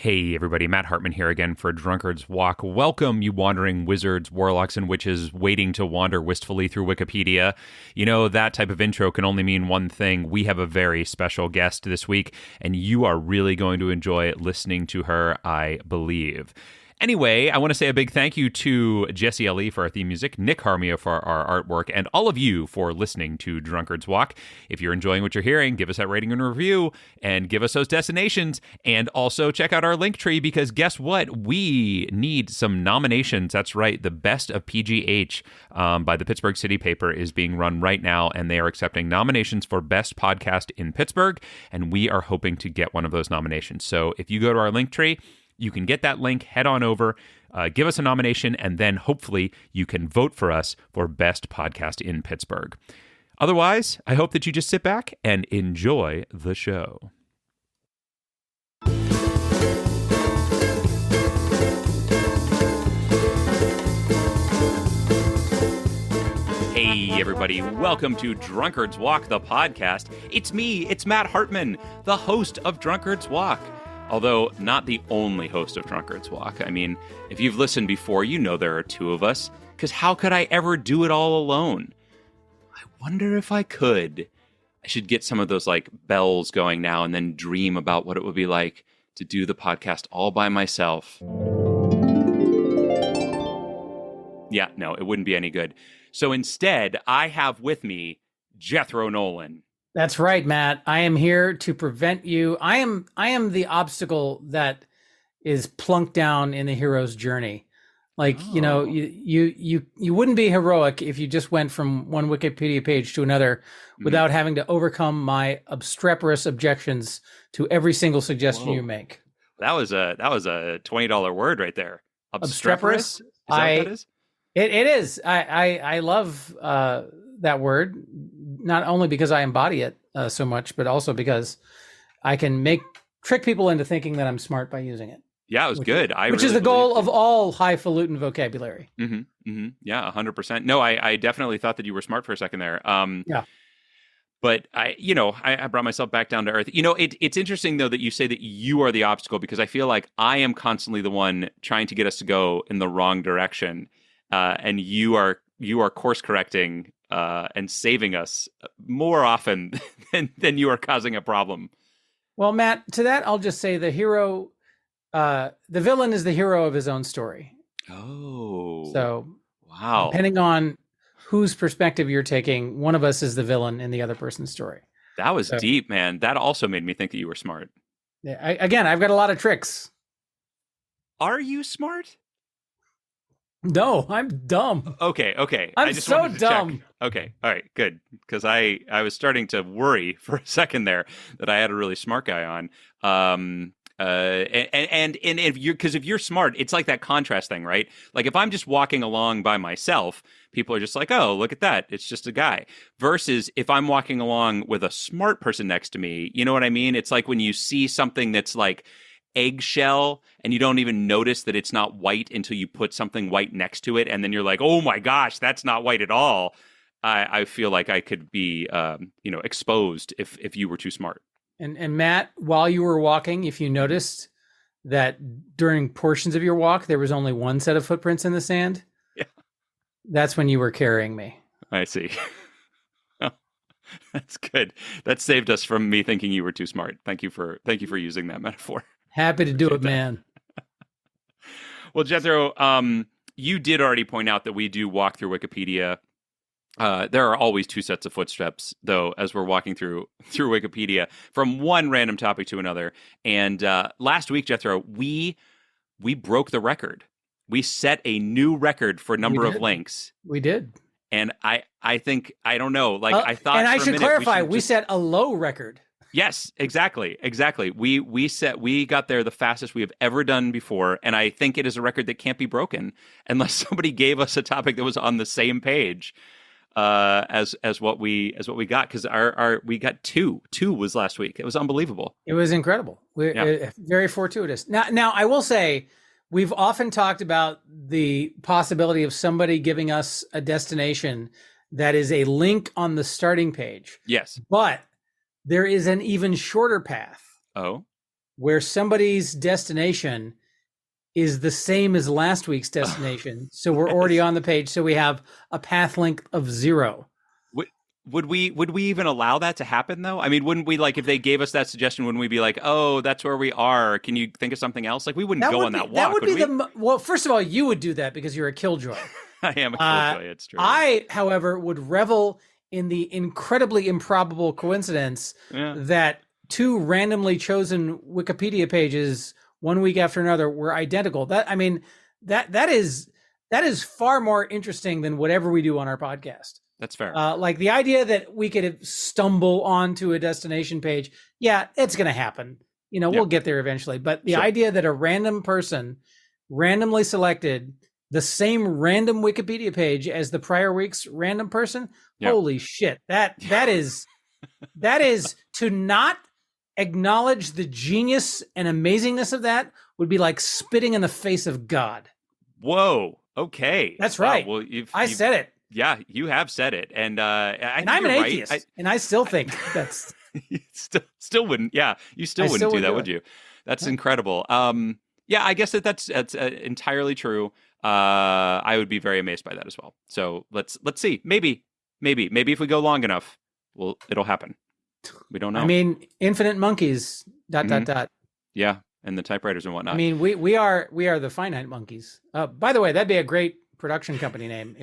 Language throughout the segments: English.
Hey everybody, Matt Hartman here again for Drunkard's Walk. Welcome, you wandering wizards, warlocks, and witches waiting to wander wistfully through Wikipedia. You know, that type of intro can only mean one thing. We have a very special guest this week, and you are really going to enjoy listening to her, I believe. Anyway, I want to say a big thank you to Jesse L.E. for our theme music, Nick Harmia for our artwork, and all of you for listening to Drunkard's Walk. If you're enjoying what you're hearing, give us that rating and review, and give us those destinations, and also check out our link tree, because guess what? We need some nominations. That's right, the Best of PGH by the Pittsburgh City Paper is being run right now, and they are accepting nominations for Best Podcast in Pittsburgh, and we are hoping to get one of those nominations. So if you go to our link tree, you can get that link, head on over, give us a nomination, and then hopefully you can vote for us for Best Podcast in Pittsburgh. Otherwise, I hope that you just sit back and enjoy the show. Hey, everybody. Welcome to Drunkard's Walk, the podcast. It's me. It's Matt Hartman, the host of Drunkard's Walk. Although not the only host of Drunkard's Walk. I mean, if you've listened before, you know there are two of us, because how could I ever do it all alone? I wonder if I could. I should get some of those like bells going now and then dream about what it would be like to do the podcast all by myself. Yeah, no, it wouldn't be any good. So instead, I have with me Jethro Nolan. That's right, Matt. I am here to prevent you. I am the obstacle that is plunked down in the hero's journey. Like, you know, you wouldn't be heroic if you just went from one Wikipedia page to another without having to overcome my obstreperous objections to every single suggestion you make. That was a $20 word right there. Obstreperous? Is that what that is? It is. I love that word, not only because I embody it so much, but also because I can trick people into thinking that I'm smart by using it. Yeah, it was good. Which is the goal of all highfalutin vocabulary. Yeah, 100%. No, I definitely thought that you were smart for a second there. Yeah. But I brought myself back down to earth. You know, it's interesting though that you say that you are the obstacle, because I feel like I am constantly the one trying to get us to go in the wrong direction, and you are course correcting and saving us more often than you are causing a problem. Well, Matt, to that I'll just say the villain is the hero of his own story. Oh. So, wow. Depending on whose perspective you're taking, one of us is the villain in the other person's story. That was deep, man. That also made me think that you were smart. Yeah, I've got a lot of tricks. Are you smart? No, I'm dumb. Okay. I'm I just so wanted to dumb. check. Okay, all right, good. Because I was starting to worry for a second there that I had a really smart guy on. And if you're smart, it's like that contrast thing, right? Like if I'm just walking along by myself, people are just like, oh, look at that, it's just a guy. Versus if I'm walking along with a smart person next to me, you know what I mean? It's like when you see something that's like eggshell and you don't even notice that it's not white until you put something white next to it, and then you're like, oh my gosh, that's not white at all. I feel like I could be exposed if you were too smart. And Matt, while you were walking, if you noticed that during portions of your walk there was only one set of footprints in the sand, yeah, that's when you were carrying me. I see. That's good. That saved us from me thinking you were too smart. Thank you for using that metaphor. Happy to do it, man. Well, Jethro, you did already point out that we do walk through Wikipedia. There are always two sets of footsteps, though, as we're walking through Wikipedia from one random topic to another. And last week, Jethro, we broke the record. We set a new record for number of links. We did. And I think, I don't know, like I thought. And I should clarify, we set a low record. Yes, exactly. We got there the fastest we have ever done before, and I think it is a record that can't be broken unless somebody gave us a topic that was on the same page as what we got, because we got two was last week. It was unbelievable. It was incredible. Very fortuitous. Now I will say, we've often talked about the possibility of somebody giving us a destination that is a link on the starting page. Yes, but there is an even shorter path. Oh, where somebody's destination is the same as last week's destination. So we're already on the page. So we have a path length of 0. Would we even allow that to happen though? I mean, wouldn't we, like, if they gave us that suggestion, wouldn't we be like, oh, that's where we are? Can you think of something else? Like, we wouldn't go on that walk. That would be well, first of all, you would do that because you're a killjoy. I am a killjoy. It's true. I, however, would revel in the incredibly improbable coincidence that 2 randomly chosen Wikipedia pages one week after another were identical. That is far more interesting than whatever we do on our podcast. That's fair. Like the idea that we could stumble onto a destination page. Yeah, it's going to happen. We'll get there eventually. But the idea that a random person randomly selected the same random Wikipedia page as the prior week's random person. Holy shit. That is to not acknowledge the genius and amazingness of that would be like spitting in the face of God. Whoa. Okay. That's right. Well, I said it. Yeah, you have said it, and I'm an atheist, and I still think that's still wouldn't. Yeah, you still wouldn't do that, would you? That's incredible. Yeah, I guess that's entirely true. I would be very amazed by that as well. So let's see. Maybe if we go long enough, it'll happen. We don't know. I mean, infinite monkeys. ... Yeah, and the typewriters and whatnot. I mean, we are the finite monkeys. By the way, that'd be a great production company name.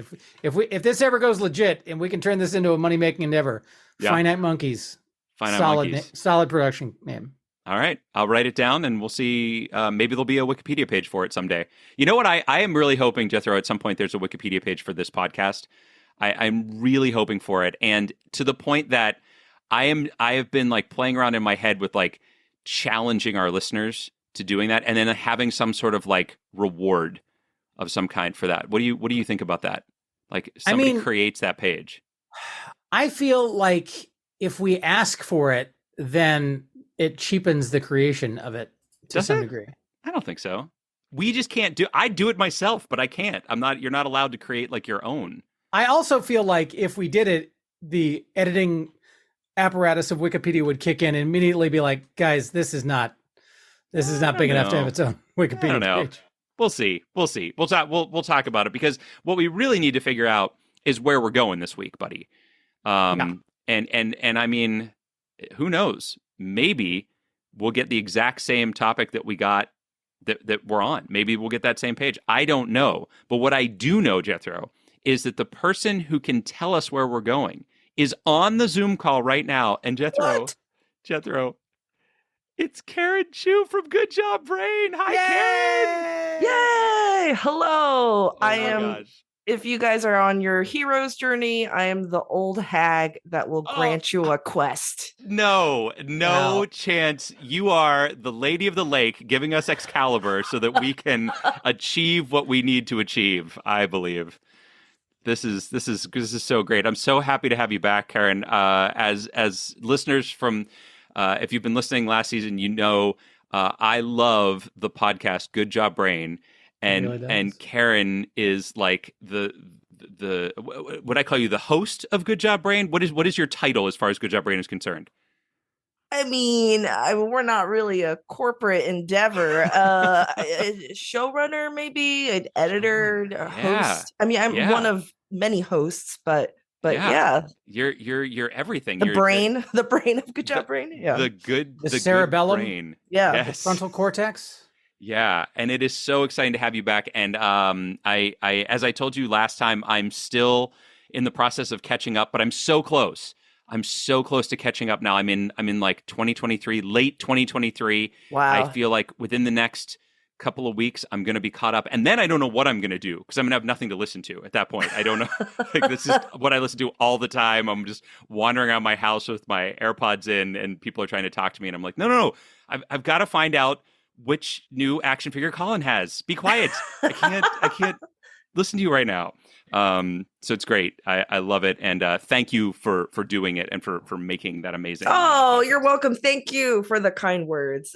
If this ever goes legit and we can turn this into a money-making endeavor, Finite Monkeys. Solid production name. All right. I'll write it down and we'll see. Maybe there'll be a Wikipedia page for it someday. You know what? I am really hoping, Jethro, at some point there's a Wikipedia page for this podcast. I'm really hoping for it. And to the point that I have been like playing around in my head with like challenging our listeners to doing that and then having some sort of like reward of some kind for that. What do you think about that? Like somebody creates that page. I feel like if we ask for it, then it cheapens the creation of it to some degree. I don't think so. We just can't I do it myself, but I can't. You're not allowed to create like your own. I also feel like if we did it, the editing apparatus of Wikipedia would kick in and immediately be like, guys, this is not big enough to have its own Wikipedia page. We'll see. We'll talk about it because what we really need to figure out is where we're going this week, buddy. And I mean, who knows? Maybe we'll get the exact same topic that we got that we're on. Maybe we'll get that same page. I don't know. But what I do know, Jethro, is that the person who can tell us where we're going is on the Zoom call right now. And Jethro, it's Karen Chu from Good Job Brain. Hi, Yay! Karen. Yay! Hello. I am. Gosh. If you guys are on your hero's journey, I am the old hag that will grant you a quest. No chance. You are the Lady of the Lake giving us Excalibur so that we can achieve what we need to achieve, I believe. This is so great. I'm so happy to have you back, Karen. As listeners from if you've been listening last season, you know I love the podcast Good Job Brain. And Karen is like the what I call you, the host of Good Job Brain. What is your title as far as Good Job Brain is concerned? I mean, we're not really a corporate endeavor. Showrunner, maybe an editor, a host. I mean, I'm one of many hosts, but yeah. You're everything. The brain of Good Job Brain. Yeah, the cerebellum. Good brain. Yeah, yes. The frontal cortex. Yeah, and it is so exciting to have you back. And I as I told you last time, I'm still in the process of catching up, but I'm so close. I'm so close to catching up now. I'm in like 2023, late 2023. Wow. I feel like within the next couple of weeks, I'm going to be caught up. And then I don't know what I'm going to do because I'm going to have nothing to listen to at that point. I don't know. Like, this is what I listen to all the time. I'm just wandering around my house with my AirPods in and people are trying to talk to me. And I'm like, no. I've got to find out which new action figure Colin has. Be quiet. I can't listen to you right now. So it's great. I love it. And thank you for doing it and for making that amazing. Oh, you're welcome. Thank you for the kind words.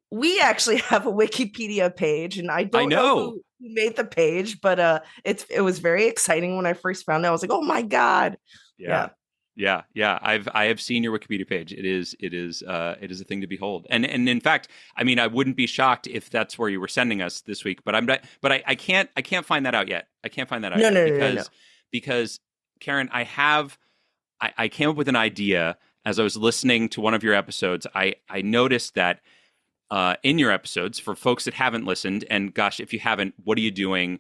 We actually have a Wikipedia page and I don't know who made the page, but it was very exciting when I first found it. I was like, oh my God. Yeah. Yeah, yeah. I have seen your Wikipedia page. It is a thing to behold. And in fact, I mean, I wouldn't be shocked if that's where you were sending us this week. But I can't find that out yet. I can't find that out No, yet no, no, no, no. because Karen, I came up with an idea as I was listening to one of your episodes. I noticed that in your episodes, for folks that haven't listened, and gosh, if you haven't, what are you doing?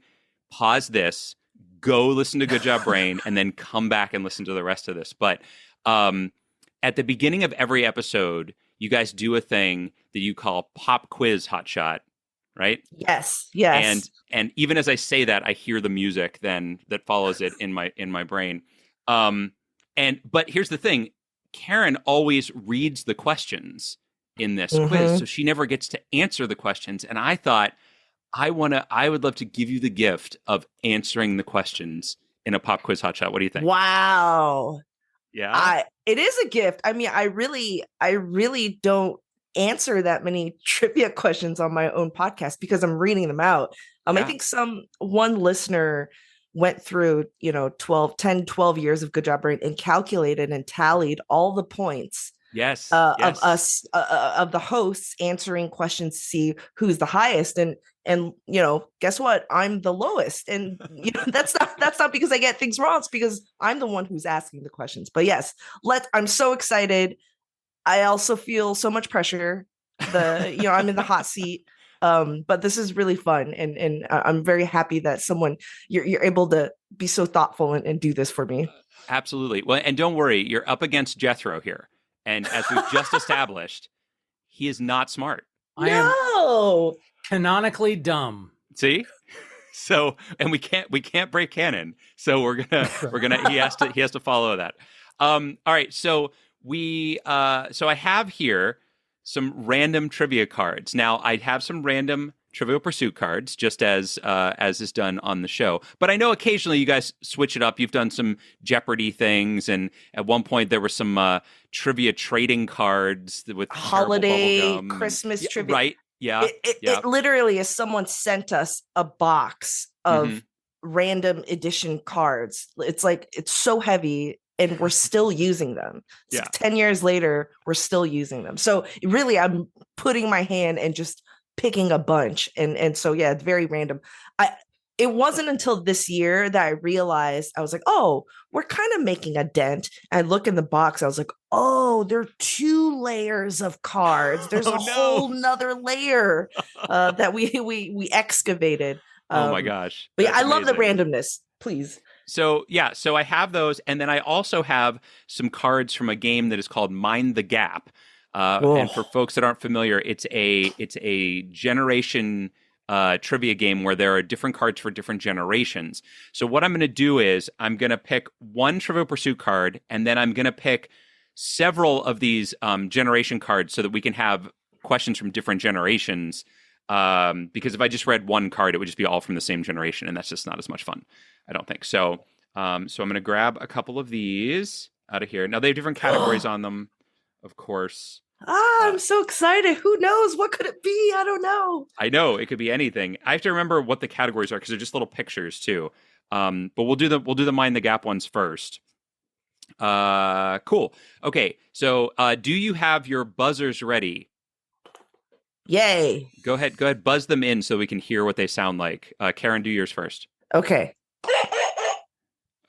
Pause this, go listen to Good Job Brain, and then come back and listen to the rest of this. But at the beginning of every episode, you guys do a thing that you call Pop Quiz Hotshot, right? Yes, yes. And even as I say that, I hear the music then that follows it in my brain. But here's the thing: Karen always reads the questions in this quiz, so she never gets to answer the questions. And I thought, I would love to give you the gift of answering the questions in a pop quiz hotshot. What do you think? Wow. Yeah. It is a gift. I mean, I really don't answer that many trivia questions on my own podcast because I'm reading them out. I think one listener went through, 12 years of Good Job Brain and calculated and tallied all the points. Yes. Of us, of the hosts answering questions to see who's the highest. And guess what? I'm the lowest. And that's not because I get things wrong. It's because I'm the one who's asking the questions. But yes, I'm so excited. I also feel so much pressure. I'm in the hot seat. But this is really fun, and I'm very happy that you're able to be so thoughtful and do this for me. Absolutely. Well, and don't worry, you're up against Jethro here. And as we've just established, he is not smart. I am canonically dumb. See? So, and we can't break canon. So he has to follow that. All right. So so I have here some random trivia cards. Now I have some random Trivial Pursuit cards, just as is done on the show. But I know occasionally you guys switch it up. You've done some Jeopardy things, and at one point there were some trivia trading cards with holiday Christmas trivia. Right? Yeah. It literally is someone sent us a box of random edition cards. It's like it's so heavy. And we're still using them. 10 years later, we're still using them. So really, I'm putting my hand and just picking a bunch. And so, yeah, it's very random. It wasn't until this year that I realized, I was like, oh, we're kind of making a dent. And I look in the box, I was like, oh, there are 2 layers of cards. There's whole nother layer that we excavated. Oh my gosh. But yeah, I love the randomness. Please. So I have those, and then I also have some cards from a game that is called Mind the Gap. And for folks that aren't familiar, it's a generation trivia game where there are different cards for different generations. So what I'm going to do is I'm going to pick one Trivial Pursuit card, and then I'm going to pick several of these generation cards so that we can have questions from different generations. Because if I just read one card, it would just be all from the same generation, and that's just not as much fun, I don't think. So I'm going to grab a couple of these out of here. Now, they have different categories on them, of course. I'm so excited. Who knows? What could it be? I don't know. I know. It could be anything. I have to remember what the categories are because they're just little pictures, too. But we'll do the Mind the Gap ones first. Cool. Okay. So do you have your buzzers ready? Yay. Go ahead. Buzz them in so we can hear what they sound like. Karen, do yours first. Okay.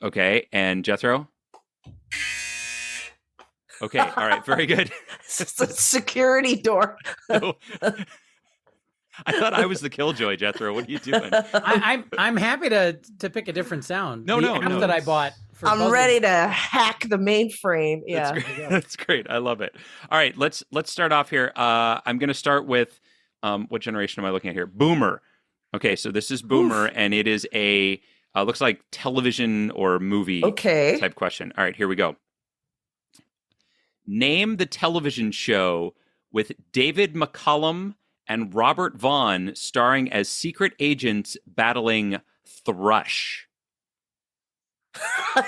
Okay. And Jethro? Okay. All right. Very good. It's a security door. No. I thought I was the killjoy, Jethro. What are you doing? I'm happy to pick a different sound. No. That I bought. I'm ready to hack the mainframe. Yeah, that's great. I love it. All right, let's start off here. I'm going to start with what generation am I looking at here? Boomer. Okay, so this is Boomer, and it is a looks like television or movie type question. All right, here we go. Name the television show with David McCollum and Robert Vaughn starring as secret agents battling Thrush.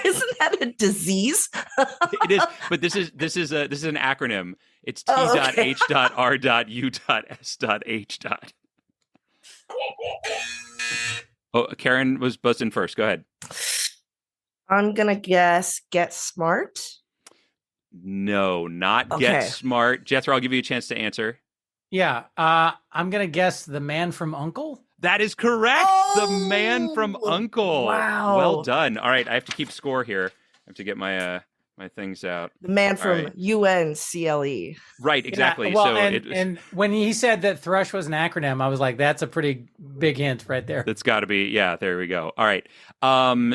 Isn't that a disease? It is, but this is an acronym. It's T.H.R.U.S.H. Oh, Karen was buzzed in first. Go ahead. I'm gonna guess Get Smart. No, not Get Okay. Smart. Jethro, I'll give you a chance to answer. Yeah. I'm gonna guess The Man from Uncle. That is correct. The Man from Oh, Uncle. Well wow. done. All right, I have to keep score here. I have to get my my things out. The man All from right. UNCLE. Right, exactly. Yeah, well, So and when he said that thrush was an acronym, I was like, that's a pretty big hint right there. that's got to be, yeah, there we go. All right.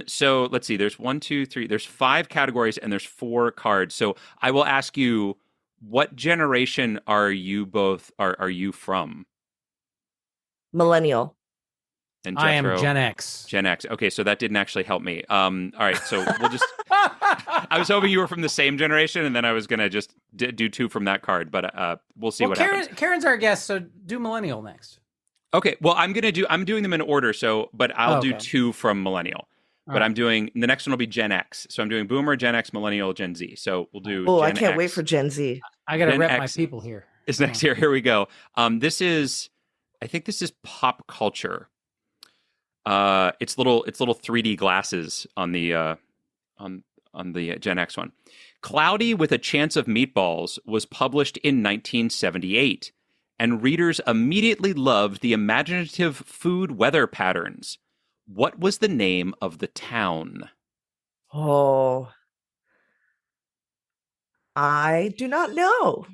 So let's see. There's 1, 2, 3. There's 5 categories and there's 4 cards. So I will ask you, what generation are you both are you from? Millennial. And I am Jethro? Gen X. Gen X. Okay, so that didn't actually help me. All right, so we'll just I was hoping you were from the same generation, and then I was gonna just do 2 from that card, but we'll see what happens. Karen's our guest, so do millennial next. Okay, well, I'm doing them in order, so but I'll do Okay. 2 from millennial. But I'm doing the next one will be Gen X. So I'm doing Boomer, Gen X, Millennial, Gen Z. So we'll do. Oh, Gen I can't X wait for Gen Z. I gotta Gen rep my X people here. is next year. Here we go. This is, I think this is pop culture. It's little 3D glasses on the on the Gen X one. Cloudy with a Chance of Meatballs was published in 1978, and readers immediately loved the imaginative food weather patterns. What was the name of the town? Oh, I do not know.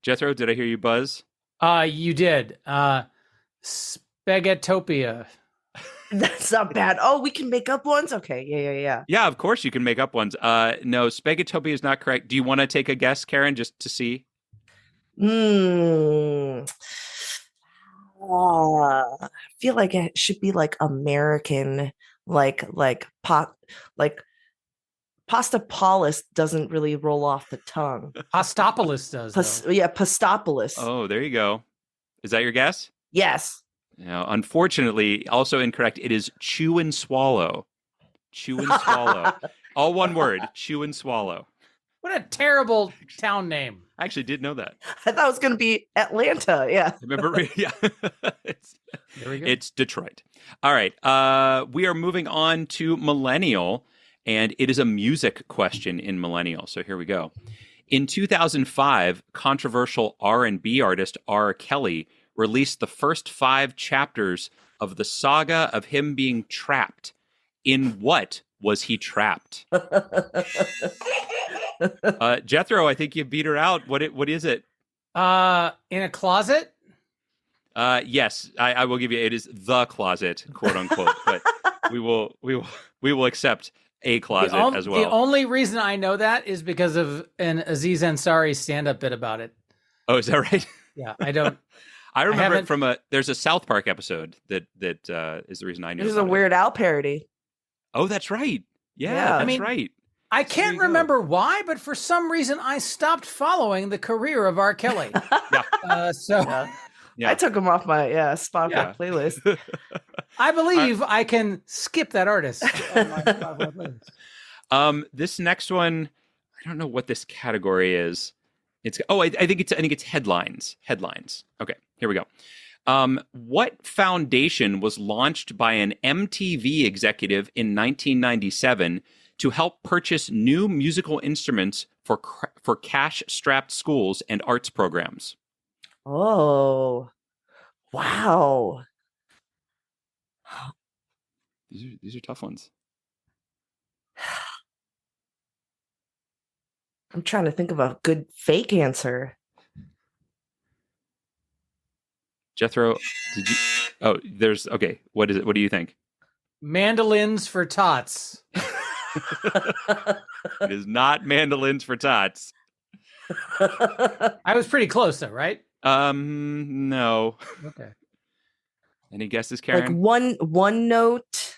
Jethro, did I hear you buzz? You did. Spaghettopia. That's not bad. Oh, we can make up ones? Okay. Yeah. Yeah, of course you can make up ones. No, Spaghettopia is not correct. Do you want to take a guess, Karen, just to see? I feel like it should be like American, like pasta polis doesn't really roll off the tongue. Pastopolis does. Yeah, pastopolis. Oh, there you go. Is that your guess? Yes. No, unfortunately, also incorrect. It is chew and swallow. Chew and swallow. All one word. Chew and swallow. What a terrible town name. I actually did know that. I thought it was going to be Atlanta. Yeah. Remember? Yeah. There we go. It's Detroit. All right. We are moving on to millennial, and it is a music question in millennial. So here we go. In 2005, controversial R&B artist R. Kelly released the first 5 chapters of the saga of him being trapped. In what was he trapped? Jethro, I think you beat her out. What is it? In a closet? Yes, I will give you. It is the closet, quote unquote. But we will accept a closet as well. The only reason I know that is because of an Aziz Ansari stand-up bit about it. Oh, is that right? Yeah, I don't. I remember it from there's a South Park episode that is the reason I knew. There's a Weird Al parody. Oh, that's right. Yeah, Yeah. that's right. I can't remember why, but for some reason I stopped following the career of R. Kelly. Yeah. I took him off my Spotify playlist. I believe I can skip that artist on my Spotify playlist. This next one, I don't know what this category is. I think it's headlines. Headlines. Okay, here we go. What foundation was launched by an MTV executive in 1997 to help purchase new musical instruments for cash-strapped schools and arts programs? Oh, wow. These are tough ones. I'm trying to think of a good fake answer. Jethro, did you? Oh, there's okay. What is it? What do you think? Mandolins for tots. It is not mandolins for tots. I was pretty close though, right? No. Okay. Any guesses, Like Karen? one note.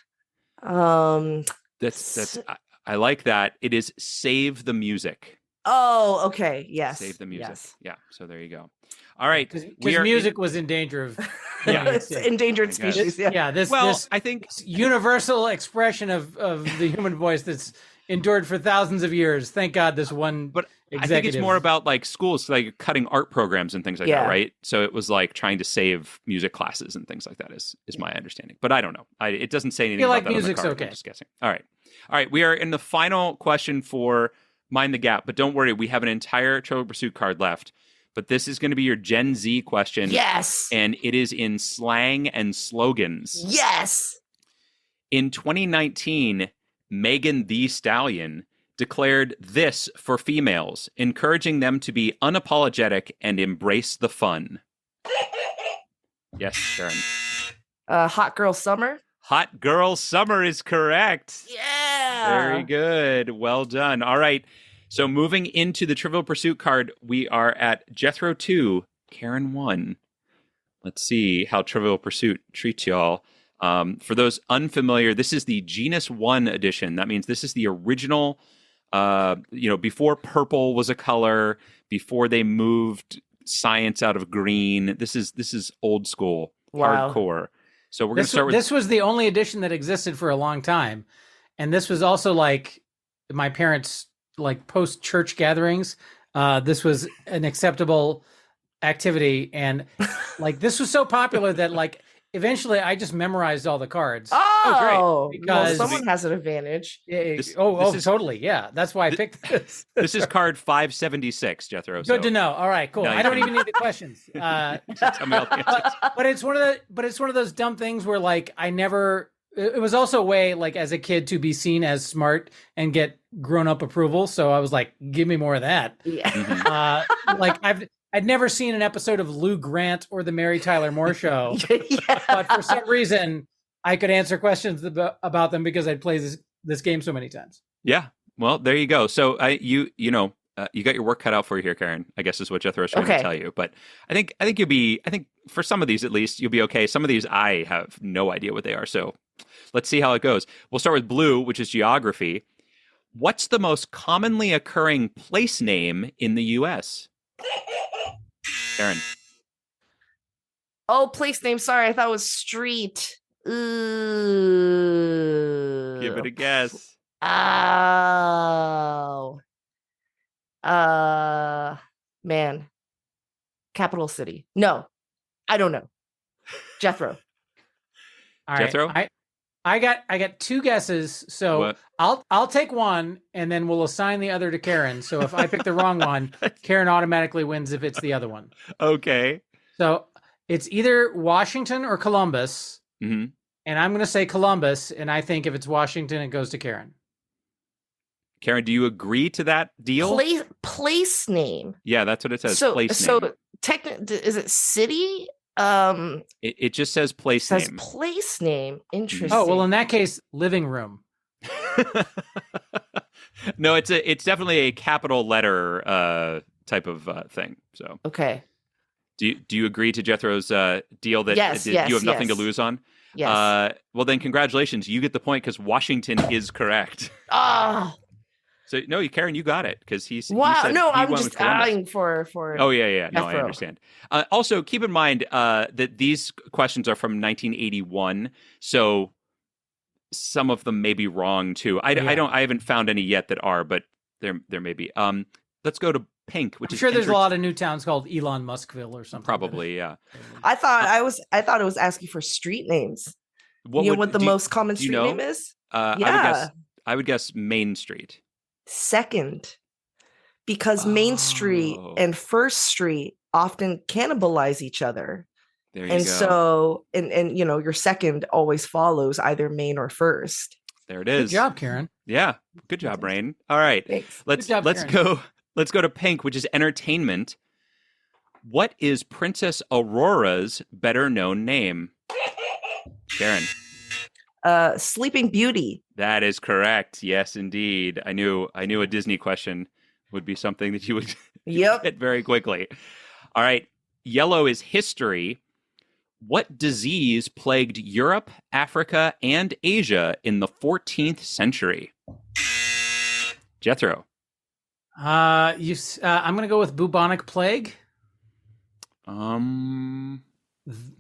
That's I like that. It is Save the Music. Oh, okay. Yes. Save the Music. Yes. Yeah. So there you go. All right. Because music was in danger of It's endangered species. Yeah. This I think universal expression of the human voice that's endured for thousands of years. Thank God this one executive. I think it's more about like schools like cutting art programs and things like that, right? So it was like trying to save music classes and things like that is my understanding. But I don't know. It doesn't say anything about that on the card. I'm just guessing. All right. We are in the final question for mind the gap. But don't worry, we have an entire Trivial Pursuit card left. But this is going to be your Gen Z question. Yes. And it is in slang and slogans. Yes. In 2019, Megan Thee Stallion declared this for females, encouraging them to be unapologetic and embrace the fun. Yes, Sharon. Hot Girl Summer. Hot Girl Summer is correct. Yeah. Very good. Well done. All right. So moving into the Trivial Pursuit card, we are at Jethro 2, Karen 1. Let's see how Trivial Pursuit treats y'all. For those unfamiliar, this is the Genus 1 edition. That means this is the original, before purple was a color, before they moved science out of green. This is old school, hardcore. So we're going to start with... This was the only edition that existed for a long time. And this was also like my parents' like post-church gatherings. This was an acceptable activity. And like this was so popular that like eventually I just memorized all the cards. Oh, great. Because someone has an advantage. Totally. Yeah. That's why I picked this. This is card 576, Jethro. Good to know. All right, cool. No, I don't even need the questions. Tell me all the answers. But it's one of those dumb things where like it was also a way like as a kid to be seen as smart and get grown up approval. So I was like, give me more of that. Yeah. I'd never seen an episode of Lou Grant or the Mary Tyler Moore Show, Yeah. but for some reason I could answer questions about them because I'd played this game so many times. Yeah. Well, there you go. So you got your work cut out for you here, Karen, I guess is what Jethro is trying to tell you. But I think for some of these at least you'll be okay. Some of these I have no idea what they are. So let's see how it goes. We'll start with blue, which is geography. What's the most commonly occurring place name in the U.S.? Karen. Oh, place name. Sorry, I thought it was street. Ooh. Give it a guess. Oh. Man. Capital city. No, I don't know. Jethro. All right. Jethro? I got two guesses, so I'll take one, and then we'll assign the other to Karen. So if I pick the wrong one, Karen automatically wins if it's the other one. Okay. So it's either Washington or Columbus, and I'm going to say Columbus, and I think if it's Washington, it goes to Karen. Karen, do you agree to that deal? Place name. Yeah, that's what it says. Place name. So technically, is it city? It just says place name. Says place name. Interesting. Oh well, in that case, living room. No, it's definitely a capital letter type of thing. So okay. Do you agree to Jethro's deal that yes, you have nothing to lose on? Yes. Well, then congratulations, you get the point because Washington is correct. Ah. So no, Karen, you got it because he wow. No, I'm went just eyeing for. Oh yeah. No, I understand. Also, keep in mind that these questions are from 1981, so some of them may be wrong too. I haven't found any yet that are, but there may be. Let's go to pink, which is sure there's a lot of new towns called Elon Muskville or something. Probably, yeah. I thought it was asking for street names. What the most common street name is? I would guess Main Street. Second, because Main Street and First Street often cannibalize each other. There you go. So your second always follows either Main or First. There it is. Good job, Karen. Yeah, good job, Rain. All right, thanks. Let's go to pink, which is entertainment. What is Princess Aurora's better known name? Karen. Sleeping Beauty. That is correct. Yes, indeed. I knew a Disney question would be something that you would get very quickly. All right. Yellow is history. What disease plagued Europe, Africa, and Asia in the 14th century? Jethro. I'm going to go with bubonic plague.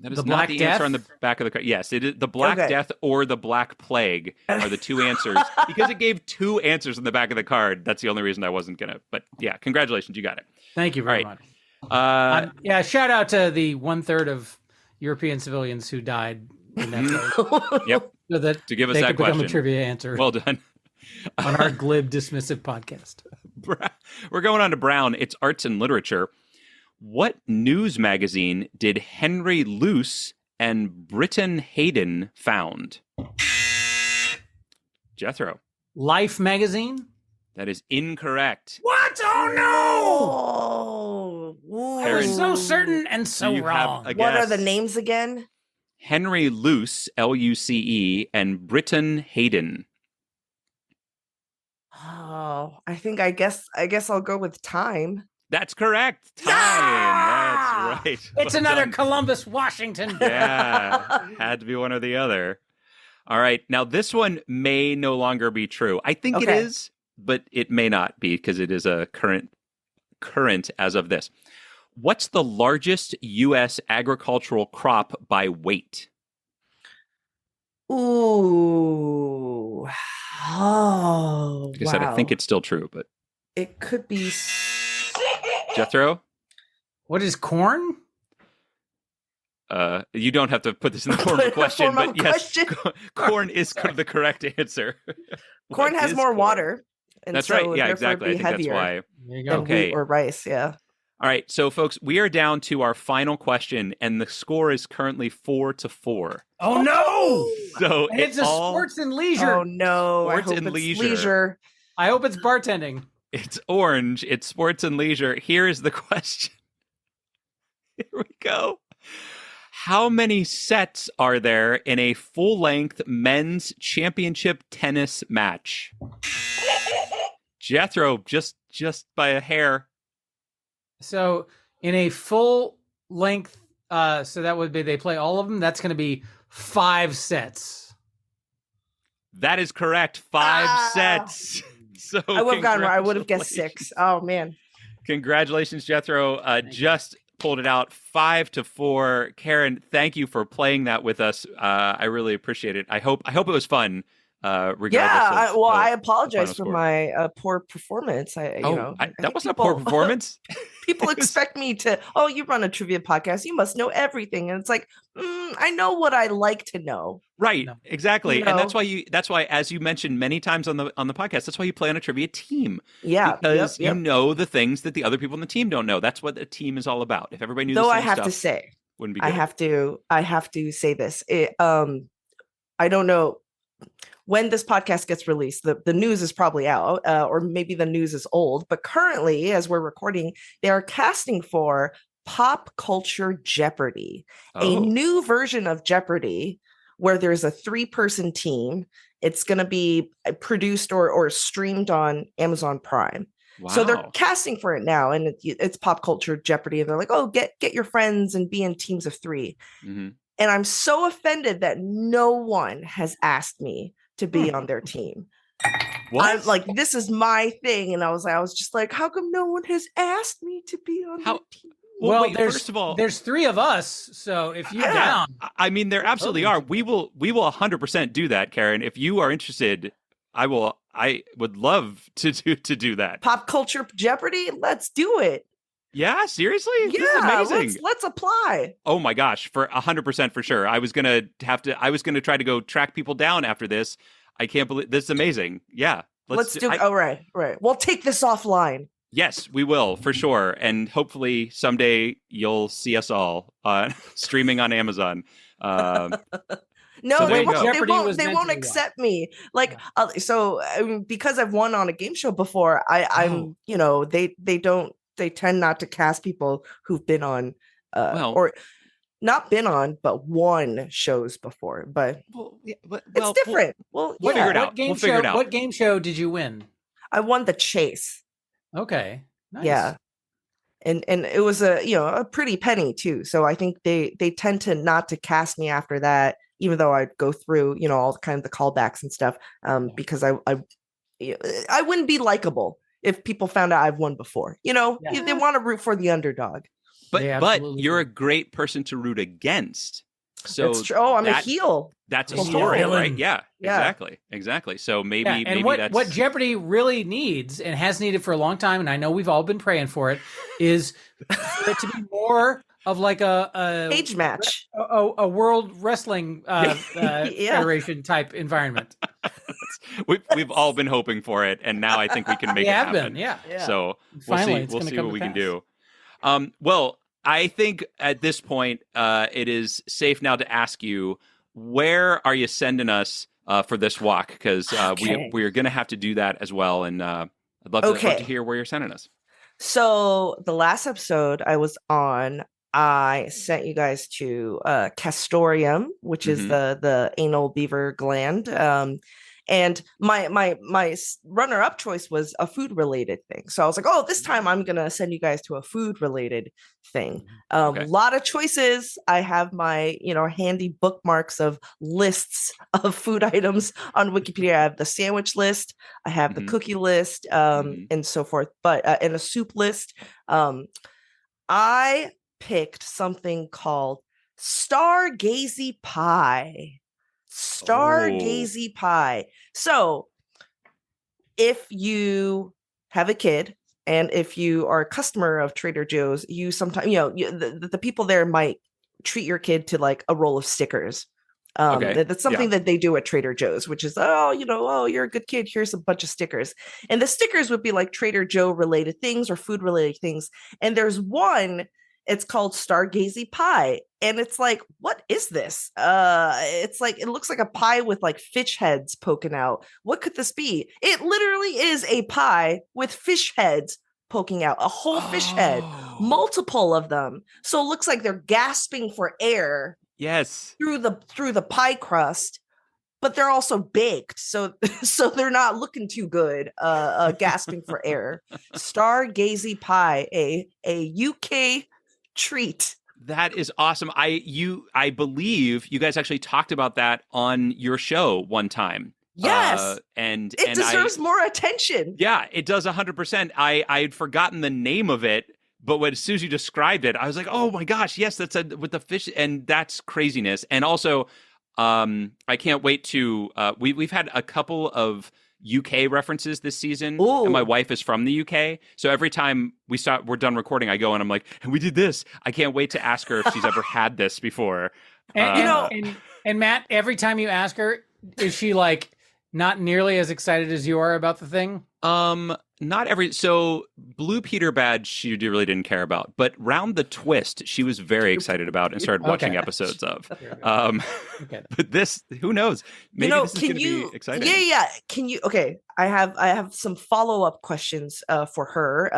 That is not the answer on the back of the card. Yes, it is the Black Death or the Black Plague are the two answers. Because it gave two answers on the back of the card. That's the only reason I wasn't going to. But yeah, congratulations. You got it. Thank you very much. Shout out to the 1/3 of European civilians who died in that plague. Yep. So that to give us they that could question. become a trivia answer. Well done. on our glib, dismissive podcast. We're going on to Brown. It's arts and literature. What news magazine did Henry Luce and Britton Hayden found? Jethro. Life magazine? That is incorrect. What? Oh no! I was so certain and so wrong. What are the names again? Henry Luce, Luce, and Britton Hayden. Oh, I guess I'll go with Time. That's correct. Time. Yeah! That's right. It's another Columbus, Washington. Yeah. Had to be one or the other. All right. Now, this one may no longer be true. I think it is, but it may not be because it is a current as of this. What's the largest U.S. agricultural crop by weight? Ooh. Oh, Like I said, I think it's still true, but it could be. Jethro? What is corn? You don't have to put this in the form of a question, but yes, corn is the correct answer. Corn has more water. And that's right. Yeah, exactly. I think that's why. There you go. Than wheat or rice, yeah. All right, so folks, we are down to our final question, and the score is currently 4-4. Oh no! So and it's a sports and leisure. Oh no! Sports and leisure. I hope it's bartending. It's orange. It's sports and leisure. Here is the question. Here we go. How many sets are there in a full-length men's championship tennis match? Jethro, just by a hair. So in a full length, so that would be they play all of them. That's going to be 5 sets. That is correct. 5 sets. So I would have gotten where I would have guessed 6. Oh man! Congratulations, Jethro. Just pulled it out 5-4. Karen, thank you for playing that with us. I really appreciate it. I hope it was fun. Regardless I apologize for my poor performance. That wasn't a poor performance. People expect me to. Oh, you run a trivia podcast. You must know everything, and it's like I know what I like to know. Right, exactly, and that's why, as you mentioned many times on the podcast, that's why you play on a trivia team. Yeah, because you know the things that the other people on the team don't know. That's what a team is all about. If everybody knew, I have to say, wouldn't be good. I have to say this. I don't know. When this podcast gets released, the news is probably out, or maybe the news is old. But currently, as we're recording, they are casting for Pop Culture Jeopardy, a new version of Jeopardy where there's a 3-person team. It's going to be produced or streamed on Amazon Prime. Wow. So they're casting for it now, and it's Pop Culture Jeopardy. And they're like, oh, get your friends and be in teams of 3. Mm-hmm. And I'm so offended that no one has asked me to be on their team. What? I'm like, this is my thing. And I was just like, how come no one has asked me to be on their team? Well, wait, first of all, there's 3 of us. So if you're down, I mean, there absolutely are. We will 100% do that, Karen. If you are interested, I would love to do that. Pop Culture Jeopardy. Let's do it. Yeah, seriously? Yeah, this is amazing. Let's apply. Oh my gosh, for 100% for sure. I was gonna try to go track people down after this. I can't believe this is amazing. Yeah. Let's do it. Right. We'll take this offline. Yes, we will for sure. And hopefully someday you'll see us all streaming on Amazon. No, they won't accept me. Like, because I've won on a game show before, they tend not to cast people who've been on or not been on, but won shows before. But it's different. We'll figure it out. We'll figure it out. What game show did you win? I won The Chase. Okay. Nice. Yeah. And it was a pretty penny too. So I think they tend to not to cast me after that, even though I'd go through, all kind of the callbacks and stuff. Because I wouldn't be likable if people found out I've won before. They want to root for the underdog. But you're a great person to root against. So that's true. Oh, I'm a heel. That's a story, right? Yeah, exactly. So maybe what Jeopardy really needs and has needed for a long time, and I know we've all been praying for it, is for it to be more of like a cage match, a world wrestling federation type environment. we've all been hoping for it, and now I think we can make We it have happen. been, yeah. So Finally, we'll see what we can pass. do. Well, I think at this point, it is safe now to ask you, where are you sending us for this walk? Because we're going to have to do that as well, and I'd love to hear where you're sending us. So the last episode I was on, I sent you guys to castoreum, which is the anal beaver gland. And my runner up choice was a food related thing. So I was like, oh, this time I'm gonna send you guys to a food related thing. A lot of choices. I have my handy bookmarks of lists of food items on Wikipedia. I have the sandwich list, I have the cookie list, and so forth. But and a soup list. I picked something called Stargazy pie. Stargazy pie. So if you have a kid and if you are a customer of Trader Joe's, you sometimes, the people there might treat your kid to like a roll of stickers. That's something that they do at Trader Joe's, which is, oh, you're a good kid. Here's a bunch of stickers. And the stickers would be like Trader Joe related things or food related things. And there's one, it's called Stargazy pie. And it's like, what is this? It's like, it looks like a pie with like fish heads poking out. What could this be? It literally is a pie with fish heads poking out, a whole fish head, multiple of them. So it looks like they're gasping for air. Yes. Through the pie crust, but they're also baked. So they're not looking too good, gasping for air. Stargazy pie, a UK treat. That is awesome. I believe you guys actually talked about that on your show one time. Yes. And it deserves more attention. Yeah, it does 100%. I had forgotten the name of it, but as soon as you described it, I was like, oh my gosh, yes, that's with the fish, and that's craziness. And also, I can't wait to, we've had a couple of UK references this season. Ooh. And my wife is from the UK. So every time we're done recording, I go and I'm like, and we did this. I can't wait to ask her if she's ever had this before. And Matt, every time you ask her, is she like not nearly as excited as you are about the thing? So Blue Peter Badge, she really didn't care about, but Round the Twist, she was very excited about and started watching episodes of. But this, who knows? Maybe this is going to be exciting. Yeah. Can you? Okay, I have some follow-up questions for her.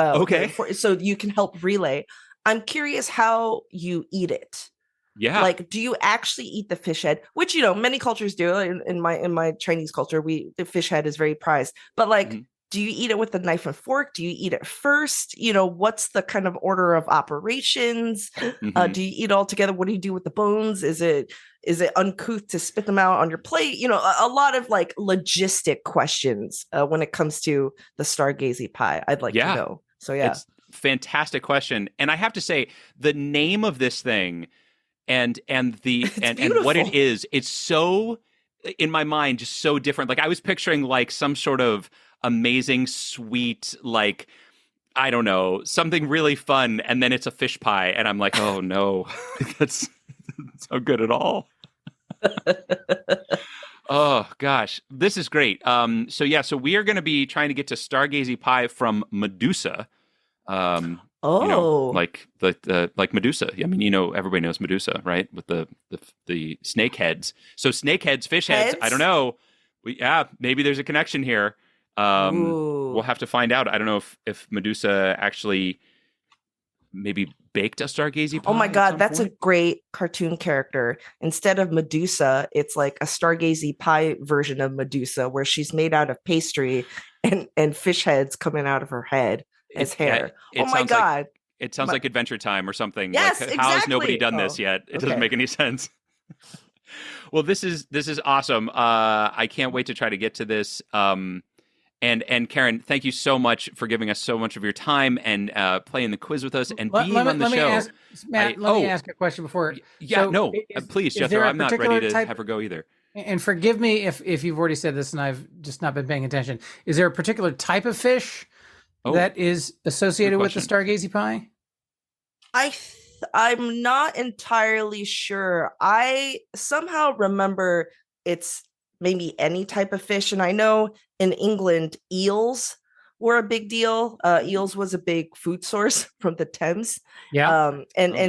So you can help relay. I'm curious how you eat it. Yeah. Like, do you actually eat the fish head? Which many cultures do. In my Chinese culture, the fish head is very prized. But like. Mm-hmm. Do you eat it with a knife and fork? Do you eat it first? What's the kind of order of operations? Mm-hmm. Do you eat all together? What do you do with the bones? Is it uncouth to spit them out on your plate? A lot of like logistic questions when it comes to the Stargazy pie. I'd like to know. So yeah, it's a fantastic question, and I have to say the name of this thing and what it is, it's so in my mind just so different. Like I was picturing like some sort of amazing, sweet, like, I don't know, something really fun, and then it's a fish pie, and I'm like, oh no, that's so good at all. Oh gosh, this is great. So we are going to be trying to get to Stargazy pie from Medusa. Like Medusa. I mean, everybody knows Medusa, right? With the snake heads. So snake heads, fish heads. I don't know. Maybe there's a connection here. We'll have to find out. I don't know if Medusa actually maybe baked a Stargazy pie. Oh my God, that's a great cartoon character. Instead of Medusa, it's like a Stargazy pie version of Medusa where she's made out of pastry and fish heads coming out of her head as hair. Oh my God. It sounds like Adventure Time or something. Yes, like, exactly. How has nobody done this yet? It doesn't make any sense. Well, this is awesome. I can't wait to try to get to this. And Karen, thank you so much for giving us so much of your time and playing the quiz with us and being on the show. Let me ask a question before. Yeah, please, Jethro. I'm not ready to have her go either. And forgive me if you've already said this and I've just not been paying attention. Is there a particular type of fish that is associated with the Stargazy pie? I'm not entirely sure. I somehow remember it's maybe any type of fish. And I know in England, eels were a big deal. Eels was a big food source from the Thames. Yeah.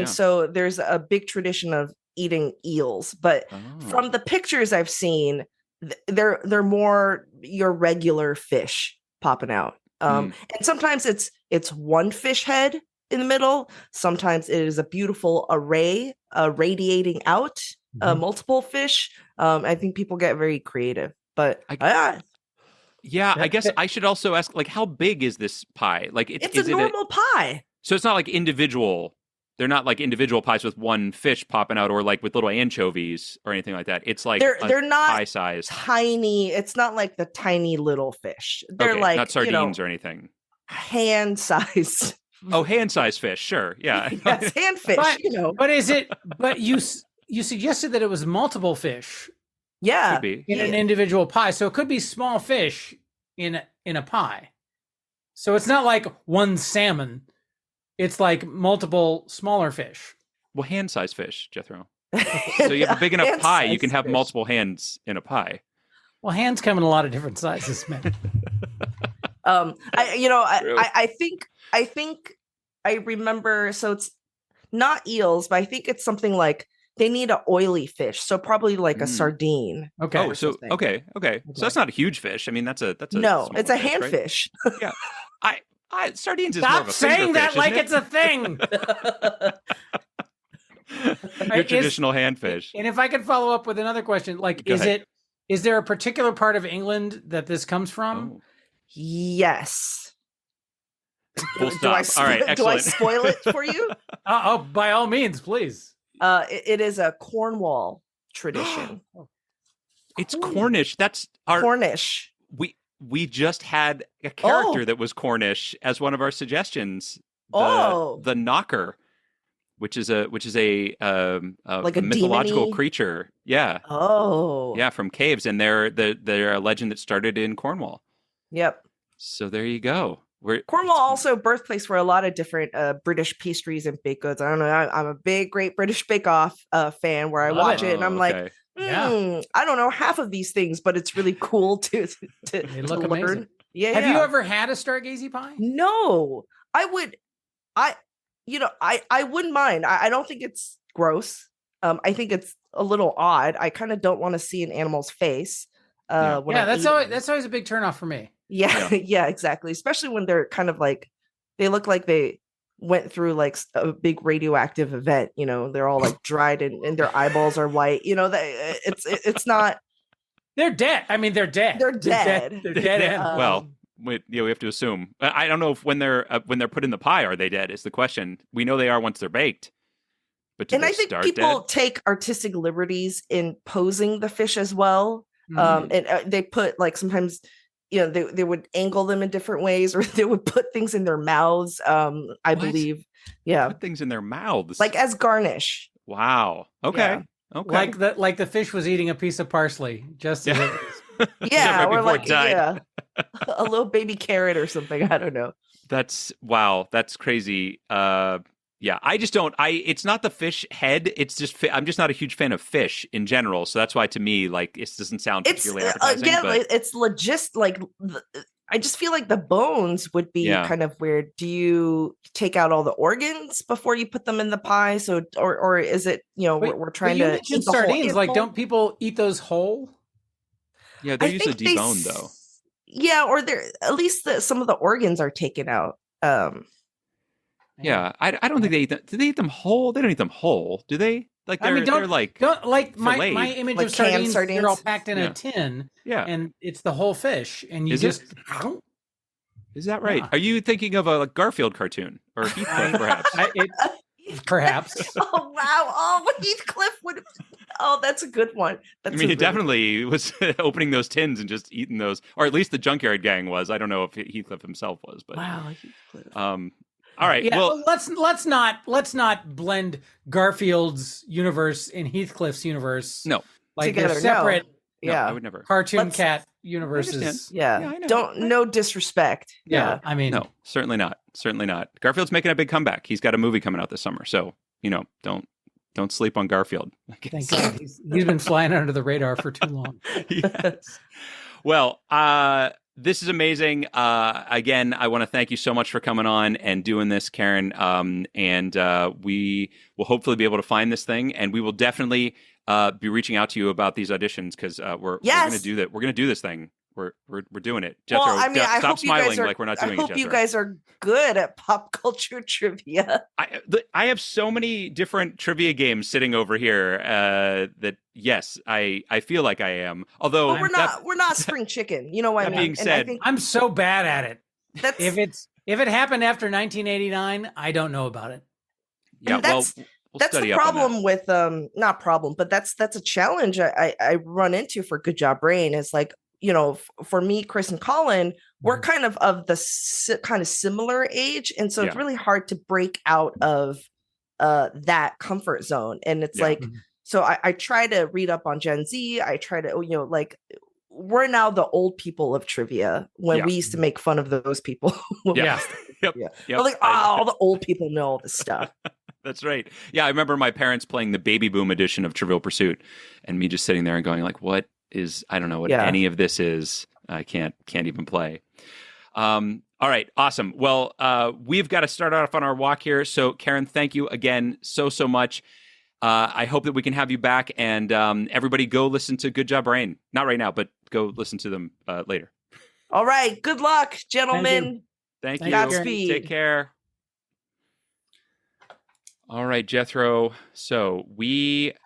So there's a big tradition of eating eels. But from the pictures I've seen, they're more your regular fish popping out. And sometimes it's one fish head in the middle. Sometimes it is a beautiful array radiating out multiple fish. I think people get very creative, but I guess I should also ask, like, how big is this pie? Like, it's a normal pie. So it's not like individual. They're not like individual pies with one fish popping out, or like with little anchovies or anything like that. It's like they're not pie size, tiny. It's not like the tiny little fish. They're like not sardines or anything. Hand sized. Oh, hand sized fish. Sure, yeah. Yes, hand fish. But is it? But you suggested that it was multiple fish. Yeah, could be. In an individual pie, so it could be small fish in a pie. So it's not like one salmon. It's like multiple smaller fish. Well, hand-sized fish, Jethro. So you have a big enough pie, you can have multiple hands in a pie. Well, hands come in a lot of different sizes, man. I think I remember. So it's not eels, but I think it's something like they need an oily fish, so probably like a sardine. Okay. Oh, so okay. So that's not a huge fish. I mean, that's a no. It's a hand right? fish. Yeah. Sardines is Stop more of a saying that fish, like isn't it's a thing. Your traditional hand fish. And if I could follow up with another question, like, is there a particular part of England that this comes from? Oh. Yes. Full stop. All right, excellent. Do I spoil it for you? By all means, please. It is a Cornwall tradition. It's Cornish. That's our Cornish. We just had a character that was Cornish as one of our suggestions. The knocker, which is a like a mythological demon-y creature. Yeah. Oh. Yeah, from caves, and they're a legend that started in Cornwall. Yep. So there you go. Cornwall also birthplace for a lot of different British pastries and baked goods. I don't know. I'm a big Great British Bake Off fan where I watch it and I'm like, I don't know half of these things, but it's really cool to look learn. amazing. Yeah. Have you ever had a Stargazy pie? No, I wouldn't mind. I don't think it's gross. I think it's a little odd. I kind of don't want to see an animal's face. That's always a big turnoff for me. Yeah, exactly. Especially when they're kind of like, they look like they went through like a big radioactive event. They're all like dried and their eyeballs are white. It's not. They're dead. I mean, they're dead. They're dead. They're dead. Well, we have to assume. I don't know if when they're put in the pie, are they dead? Is the question. We know they are once they're baked. But I think people take artistic liberties in posing the fish as well. And they put like sometimes. They would angle them in different ways, or they would put things in their mouths. I believe, put things in their mouths, like as garnish. Wow. Okay. Yeah. Okay. Like the fish was eating a piece of parsley, just as it was. Yeah, right or like died. A little baby carrot or something. I don't know. That's crazy. Yeah, I just don't. It's not the fish head. It's just I'm just not a huge fan of fish in general. So that's why, to me, like, it doesn't sound particularly appetizing. Again, it's like I just feel like the bones would be kind of weird. Do you take out all the organs before you put them in the pie? So, or is it we're trying to eat the sardines? whole Don't people eat those whole? Yeah, they're usually deboned though. Yeah, or they're at least some of the organs are taken out. Yeah, I don't think they eat them. Do they eat them whole? They don't eat them whole, do they? Like they're like my image like of sardines. They're all packed in a tin. Yeah, and it's the whole fish, and you Is that right? Yeah. Are you thinking of a Garfield cartoon or Heathcliff, perhaps? Perhaps. Oh wow! Oh, Heathcliff would. Oh, that's a good one. He definitely was opening those tins and just eating those, or at least the Junkyard Gang was. I don't know if Heathcliff himself was, but wow, Heathcliff. All right. Yeah, well, let's not blend Garfield's universe and Heathcliff's universe. No, like together. they're separate. No, I would never. Cartoon cat universes. Yeah, I know. Don't no disrespect. Yeah, I mean, no, certainly not. Certainly not. Garfield's making a big comeback. He's got a movie coming out this summer, so don't Don't sleep on Garfield. Thank God. He's been flying under the radar for too long. Yes. Well, this is amazing. Again, I want to thank you so much for coming on and doing this, Karen. And we will hopefully be able to find this thing, and we will definitely be reaching out to you about these auditions, because we're going to do that. We're going to do this thing. We're doing it. Jethro, well, I mean, I stop hope smiling you guys are, like we're not doing it, I hope Jethro. you guys are good at pop culture trivia. I have so many different trivia games sitting over here that yes, I feel like I am. Although we're not spring chicken. You know what I mean? Being said, I'm so bad at it. If it happened after 1989, I don't know about it. Yeah, that's the problem with not problem, but that's a challenge I run into for Good Job Brain. Is like, you know, for me, Chris and Colin, we're kind of the kind of similar age, and so it's really hard to break out of that comfort zone. And it's like, so I try to read up on Gen Z. I try to, you know, like, we're now the old people of trivia when we used to make fun of those people. Yep. Like, all the old people know all this stuff. That's right. Yeah, I remember my parents playing the baby boom edition of Trivial Pursuit, and me just sitting there and going like, what is, I don't know what any of this is. I can't even play. All right, awesome. Well, we've got to start off on our walk here. So Karen, thank you again so much. I hope that we can have you back, and everybody go listen to Good Job Brain. Not right now, but go listen to them later. All right. Good luck, gentlemen. Thank you. Godspeed. Take care. All right, Jethro. So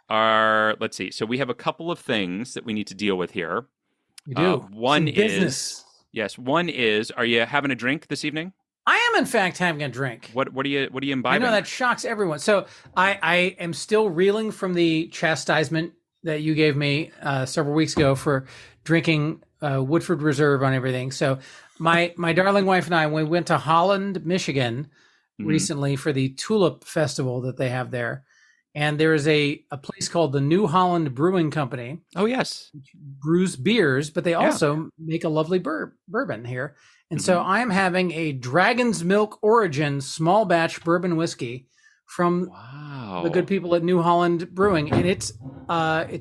let's see. So we have a couple of things that we need to deal with here. We do. One is business. Yes. One is, are you having a drink this evening? I am, in fact, having a drink. What are you imbibing? I know that shocks everyone. So I am still reeling from the chastisement that you gave me several weeks ago for drinking Woodford Reserve on everything. So my darling wife and I, we went to Holland, Michigan recently for the Tulip Festival that they have there. And there is a place called the New Holland Brewing Company. Oh, yes. Which brews beers, but they also make a lovely bourbon here. And so I'm having a Dragon's Milk Origin small batch bourbon whiskey from the good people at New Holland Brewing. And it's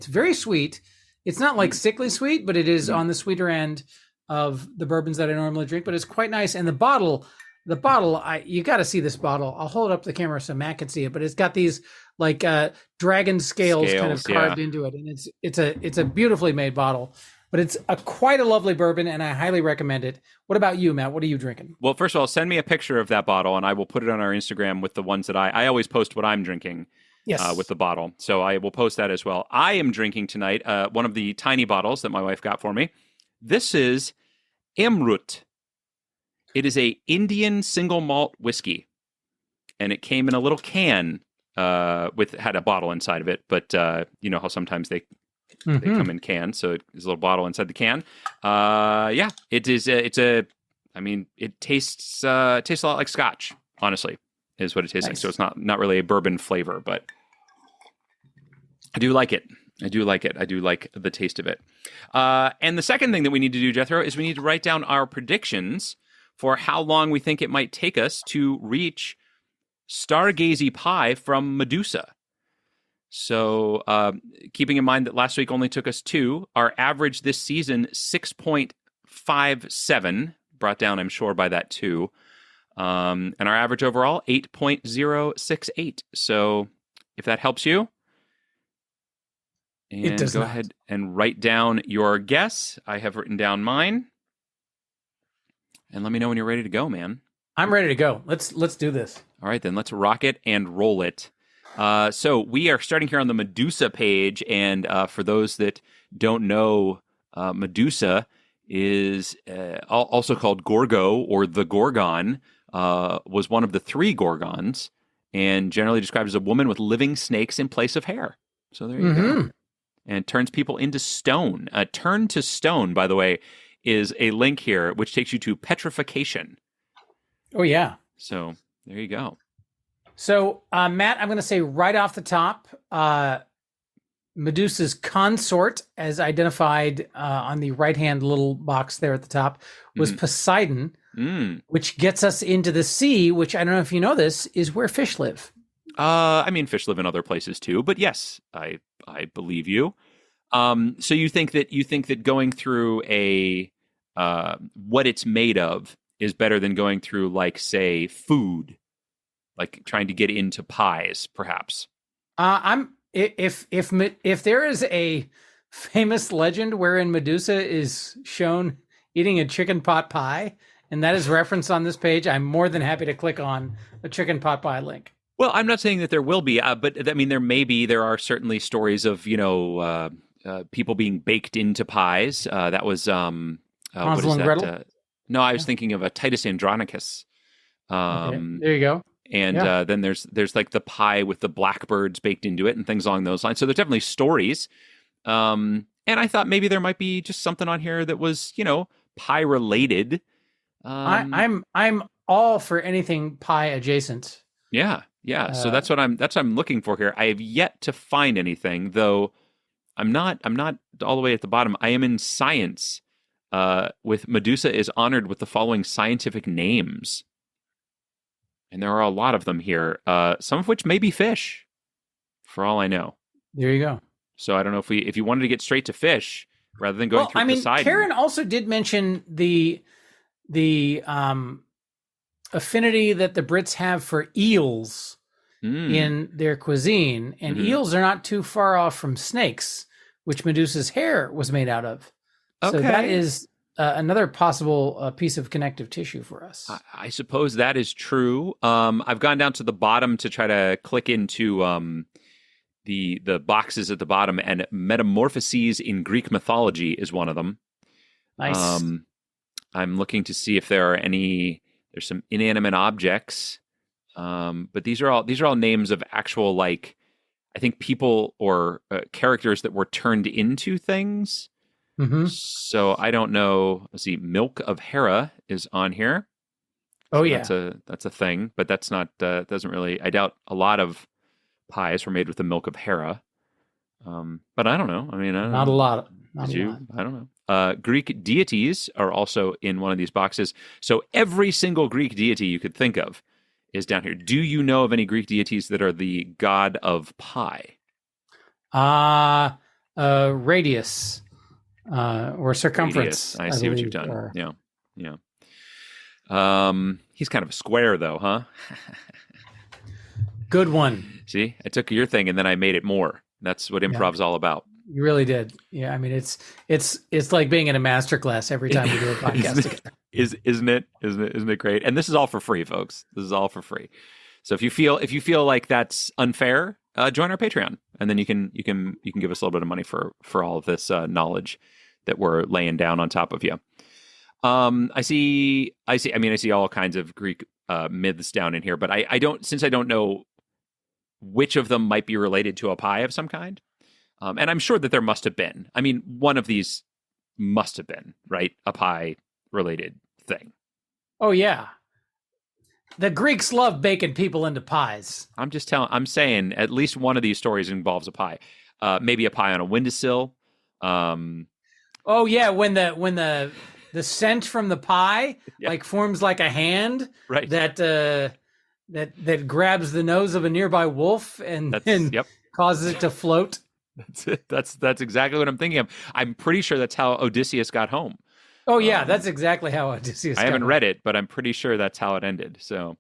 very sweet. It's not like sickly sweet, but it is on the sweeter end of the bourbons that I normally drink, but it's quite nice. And the bottle, you got to see this bottle. I'll hold it up to the camera so Matt can see it, but it's got these like dragon scales kind of carved into it. And it's a beautifully made bottle, but it's quite a lovely bourbon, and I highly recommend it. What about you, Matt? What are you drinking? Well, first of all, send me a picture of that bottle, and I will put it on our Instagram with the ones that I always post what I'm drinking with the bottle. So I will post that as well. I am drinking tonight one of the tiny bottles that my wife got for me. This is Amrut. It is a Indian single malt whiskey, and it came in a little can had a bottle inside of it. But you know how sometimes they come in cans, so there's a little bottle inside the can. It is. It tastes a lot like Scotch. Honestly, is what it tastes like. So it's not really a bourbon flavor, but I do like it. I do like the taste of it. And the second thing that we need to do, Jethro, is we need to write down our predictions for how long we think it might take us to reach Stargazy Pie from Medusa. So keeping in mind that last week only took us 2, our average this season, 6.57, brought down, I'm sure, by that 2. And our average overall, 8.068. So if that helps you, and go ahead and write down your guess. I have written down mine. And let me know when you're ready to go, man. I'm ready to go. Let's do this. All right, then let's rock it and roll it. So we are starting here on the Medusa page, and for those that don't know, Medusa is also called Gorgo or the Gorgon, was one of the 3 Gorgons, and generally described as a woman with living snakes in place of hair. So there you go. And turns people into stone. Turn to stone, by the way, is a link here, which takes you to petrification. Oh, yeah. So there you go. So, Matt, I'm going to say right off the top, Medusa's consort, as identified on the right-hand little box there at the top, was Poseidon, which gets us into the sea, which I don't know if you know this, is where fish live. I mean, fish live in other places too, but yes, I believe you. So you think that going through a what it's made of is better than going through, like, say, food, like trying to get into pies, perhaps. If there is a famous legend wherein Medusa is shown eating a chicken pot pie, and that is referenced on this page, I'm more than happy to click on a chicken pot pie link. Well, I'm not saying that there will be, but I mean, there are certainly stories of, people being baked into pies. That was what Hansel is and that? Gretel. No, I was thinking of a Titus Andronicus. Okay, there you go. And then there's like the pie with the blackbirds baked into it and things along those lines. So there's definitely stories. And I thought maybe there might be just something on here that was, pie related. I'm all for anything pie adjacent. Yeah. So that's what I'm looking for here. I have yet to find anything, though. I'm not all the way at the bottom. I am in science. With Medusa is honored with the following scientific names. And there are a lot of them here, some of which may be fish, for all I know. There you go. So I don't know if you wanted to get straight to fish rather than going through Poseidon. Karen also did mention the affinity that the Brits have for eels in their cuisine, and eels are not too far off from snakes, which Medusa's hair was made out of. So that is another possible piece of connective tissue for us. I suppose that is true. I've gone down to the bottom to try to click into the boxes at the bottom, and metamorphoses in Greek mythology is one of them. Nice. I'm looking to see if there's some inanimate objects. But these are all names of actual, like, I think people or characters that were turned into things. Mm-hmm. So I don't know. Let's see. Milk of Hera is on here. Oh, so yeah. That's a thing, but that's not, doesn't really, I doubt a lot of pies were made with the milk of Hera. But I don't know. I mean, not a lot. Not Did a you? lot. I don't know. Greek deities are also in one of these boxes. So every single Greek deity you could think of is down here. Do you know of any Greek deities that are the god of pie? Radius or circumference. Radius. I see what you've done. Or... Yeah. He's kind of a square, though, huh? Good one. See, I took your thing and then I made it more. That's what improv's all about. You really did. Yeah, I mean, it's like being in a master class every time we do a podcast together. Isn't it great? And this is all for free, folks. This is all for free. So if you feel like that's unfair, join our Patreon, and then you can give us a little bit of money for all of this knowledge that we're laying down on top of you. I see all kinds of Greek myths down in here, but I don't know which of them might be related to a pie of some kind. And I'm sure that there must have been. I mean, one of these must have been, right? A pie related thing. Oh, yeah. The Greeks love baking people into pies. I'm saying at least one of these stories involves a pie. Maybe a pie on a windowsill. Oh, yeah. When the scent from the pie like forms like a hand, right? That grabs the nose of a nearby wolf and causes it to float. That's it. That's exactly what I'm thinking of. I'm pretty sure that's how Odysseus got home. Oh yeah, that's exactly how Odysseus. I haven't read it, but I'm pretty sure that's how it ended. So,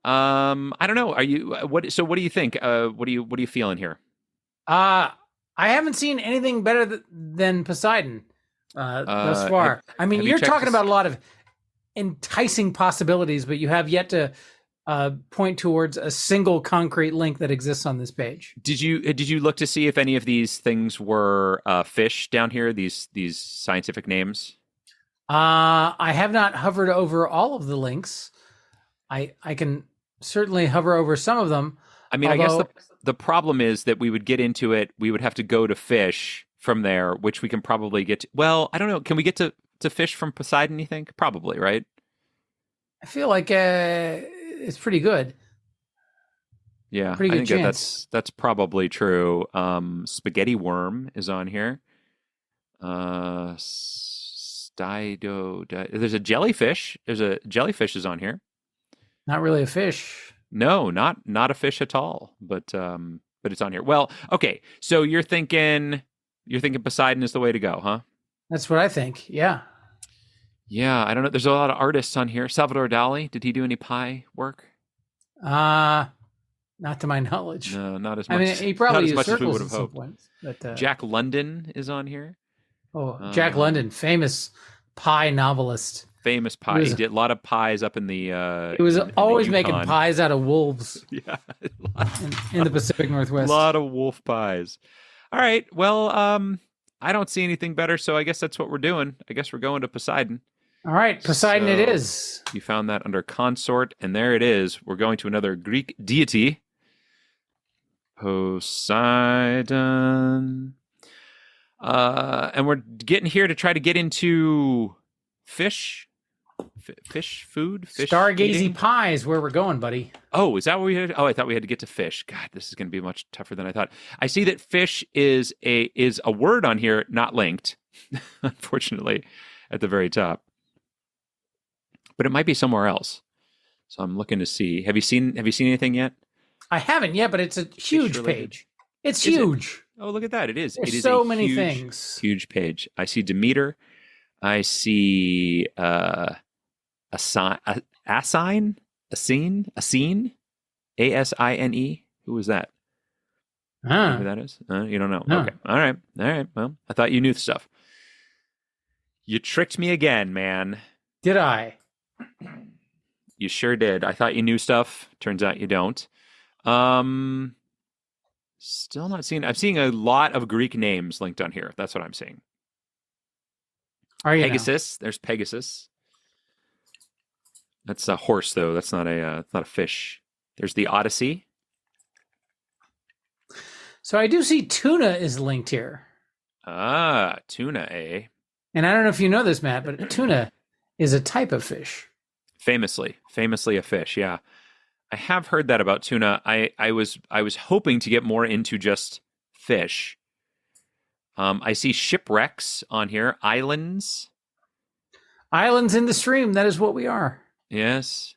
I don't know. Are you what? So, what do you think? What are you feeling here? I haven't seen anything better than Poseidon thus far. You're talking about a lot of enticing possibilities, but you have yet to point towards a single concrete link that exists on this page. Did you look to see if any of these things were fish down here? These scientific names. I have not hovered over all of the links. I can certainly hover over some of them. I mean, I guess the problem is that we would get into it. We would have to go to fish from there, which we can probably get to. Well, I don't know. Can we get to fish from Poseidon, you think? Probably, right? I feel like it's pretty good. Yeah, pretty good I think chance. that's probably true. Spaghetti worm is on here. There's a jellyfish. There's a jellyfish is on here. Not really a fish. No, not a fish at all. But it's on here. Well, okay. So you're thinking Poseidon is the way to go, huh? That's what I think. Yeah. Yeah, I don't know. There's a lot of artists on here. Salvador Dali, did he do any pie work? Not to my knowledge. No, not as much. I mean, he probably used as we circles would at have some hoped. points. But Jack London is on here. Oh, Jack London, famous pie novelist. Famous pie. He did a lot of pies up in the. He was in always the making pies out of wolves. Yeah, in the Pacific Northwest. A lot of wolf pies. All right. Well, I don't see anything better, so I guess that's what we're doing. I guess we're going to Poseidon. All right, Poseidon So, it is. You found that under consort, and there it is. We're going to another Greek deity. Poseidon. And we're getting here to try to get into fish food. Fish Stargazy eating. pie is where we're going, buddy. Oh, is that what we had? Oh, I thought we had to get to fish. God, this is going to be much tougher than I thought. I see that fish is a word on here, not linked, unfortunately, at the very top. But it might be somewhere else. So I'm looking to see. Have you seen anything yet? I haven't yet, but it's a huge page. It's huge. Oh, look at that. It is. There's it is so a many huge, things. Huge page. I see Demeter. I see Asine. Asine. Who was that? You know who that is? You don't know. Okay. All right. Well, I thought you knew stuff. You tricked me again, man. Did I? You sure did. I thought you knew stuff. Turns out you don't. Still not seeing. I'm seeing a lot of Greek names linked on here. That's what I'm seeing. Are you Pegasus? Now? There's Pegasus. That's a horse, though. That's not a fish. There's the Odyssey. So I do see tuna is linked here. Ah, tuna, eh? And I don't know if you know this, Matt, but tuna is a type of fish. Famously a fish. Yeah, I have heard that about tuna. I was hoping to get more into just fish. I see shipwrecks on here. Islands. Islands in the stream. That is what we are. Yes.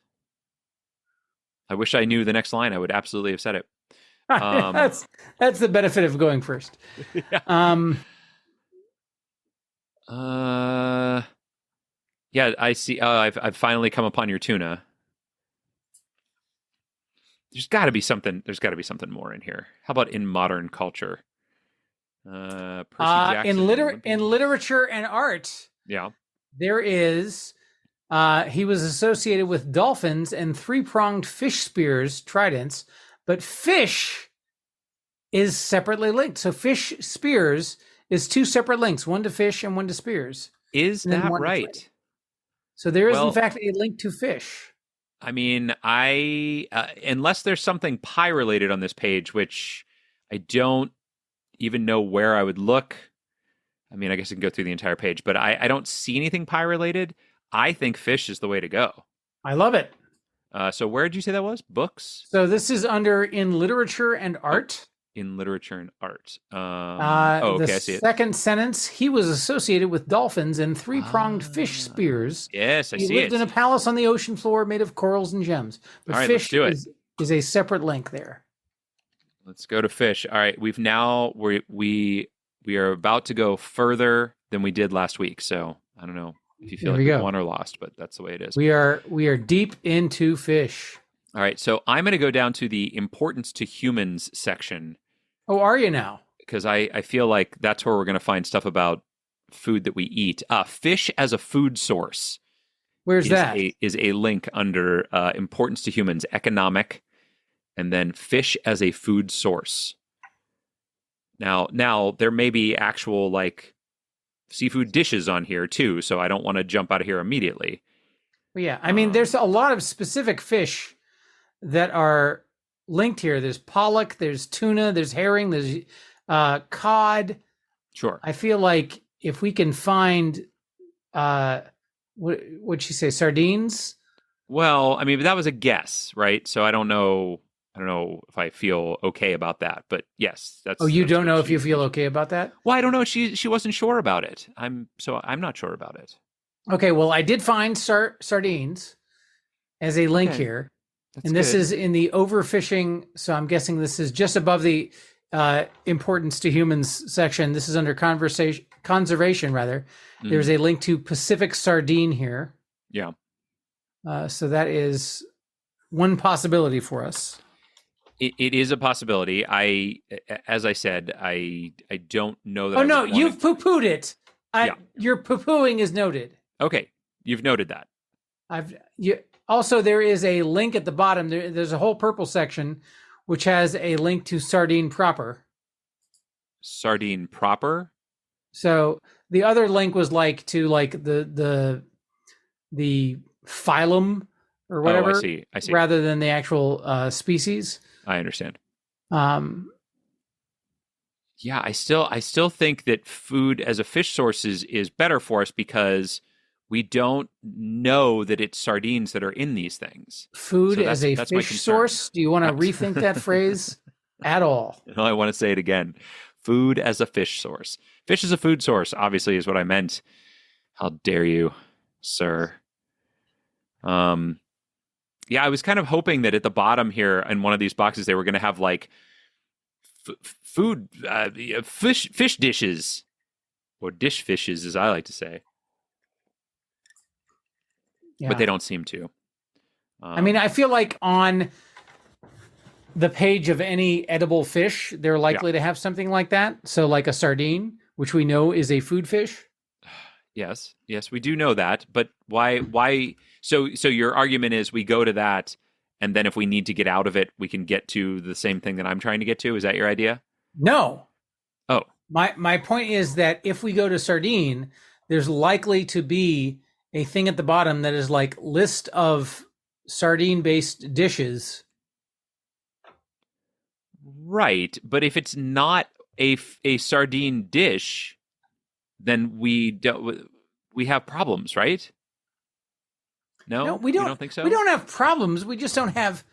I wish I knew the next line. I would absolutely have said it. That's the benefit of going first. Yeah. Yeah, I see. I've finally come upon your tuna. There's got to be something. There's got to be something more in here. How about in modern culture? Percy Jackson. In literature and art. Yeah. There is. He was associated with dolphins and three-pronged fish spears, tridents, but fish is separately linked. So fish spears is two separate links, one to fish and one to spears. Is that right? So there is, in fact, a link to fish. I mean, unless there's something pie related on this page, which I don't even know where I would look. I mean, I guess I can go through the entire page, but I don't see anything pie related. I think fish is the way to go. I love it. So where did you say that was? Books? So this is under in literature and art. In literature and art. Okay, I see it. Second sentence, he was associated with dolphins and three-pronged fish spears. Yes, I see it. He lived in a palace on the ocean floor made of corals and gems. But all right, fish let's do it. is a separate link there. Let's go to fish. All right, we are about to go further than we did last week. So I don't know if you feel like we won or lost, but that's the way it is. We are deep into fish. All right, so I'm going to go down to the importance to humans section. Oh, are you now? Because I feel like that's where we're going to find stuff about food that we eat. Fish as a food source. Where's that? Is a link under importance to humans, economic, and then fish as a food source. Now there may be actual like seafood dishes on here too, so I don't want to jump out of here immediately. Well, yeah, I mean, there's a lot of specific fish that are linked here. There's pollock, there's tuna, there's herring, there's cod. Sure. I feel like if we can find what'd she say, sardines? Well, I mean, that was a guess, right? So I don't know if I feel okay about that, but yes, that's. Oh, you don't know if you feel okay about that? Well, I don't know. She wasn't sure about it. I'm not sure about it. Okay, well, I did find sardines as a link here. And this is in the overfishing. So I'm guessing this is just above the importance to humans section. This is under conservation rather. There's a link to Pacific sardine here. Yeah. So that is one possibility for us. It is a possibility. As I said, I don't know that. Oh no, you've poo-pooed it. Your poo-pooing is noted. Okay, you've noted that. Also, there is a link at the bottom. There's a whole purple section, which has a link to sardine proper. Sardine proper. So the other link was like to the phylum or whatever. Oh, I see. Rather than the actual species. I understand. Yeah, I still think that food as a fish source is better for us because we don't know that it's sardines that are in these things. Food as a fish source? Do you want to rethink that phrase at all? No, I want to say it again. Food as a fish source. Fish as a food source, obviously, is what I meant. How dare you, sir? Yeah, I was kind of hoping that at the bottom here in one of these boxes, they were going to have like food, fish dishes, or dish fishes, as I like to say. Yeah. But they don't seem to. I mean, I feel like on the page of any edible fish, they're likely to have something like that. So like a sardine, which we know is a food fish. Yes, we do know that. But why? So your argument is we go to that, and then if we need to get out of it, we can get to the same thing that I'm trying to get to. Is that your idea? No. Oh. My point is that if we go to sardine, there's likely to be a thing at the bottom that is like list of sardine-based dishes. Right, but if it's not a sardine dish, then we have problems, right? No, we don't. You don't think so? We don't have problems. We just don't have,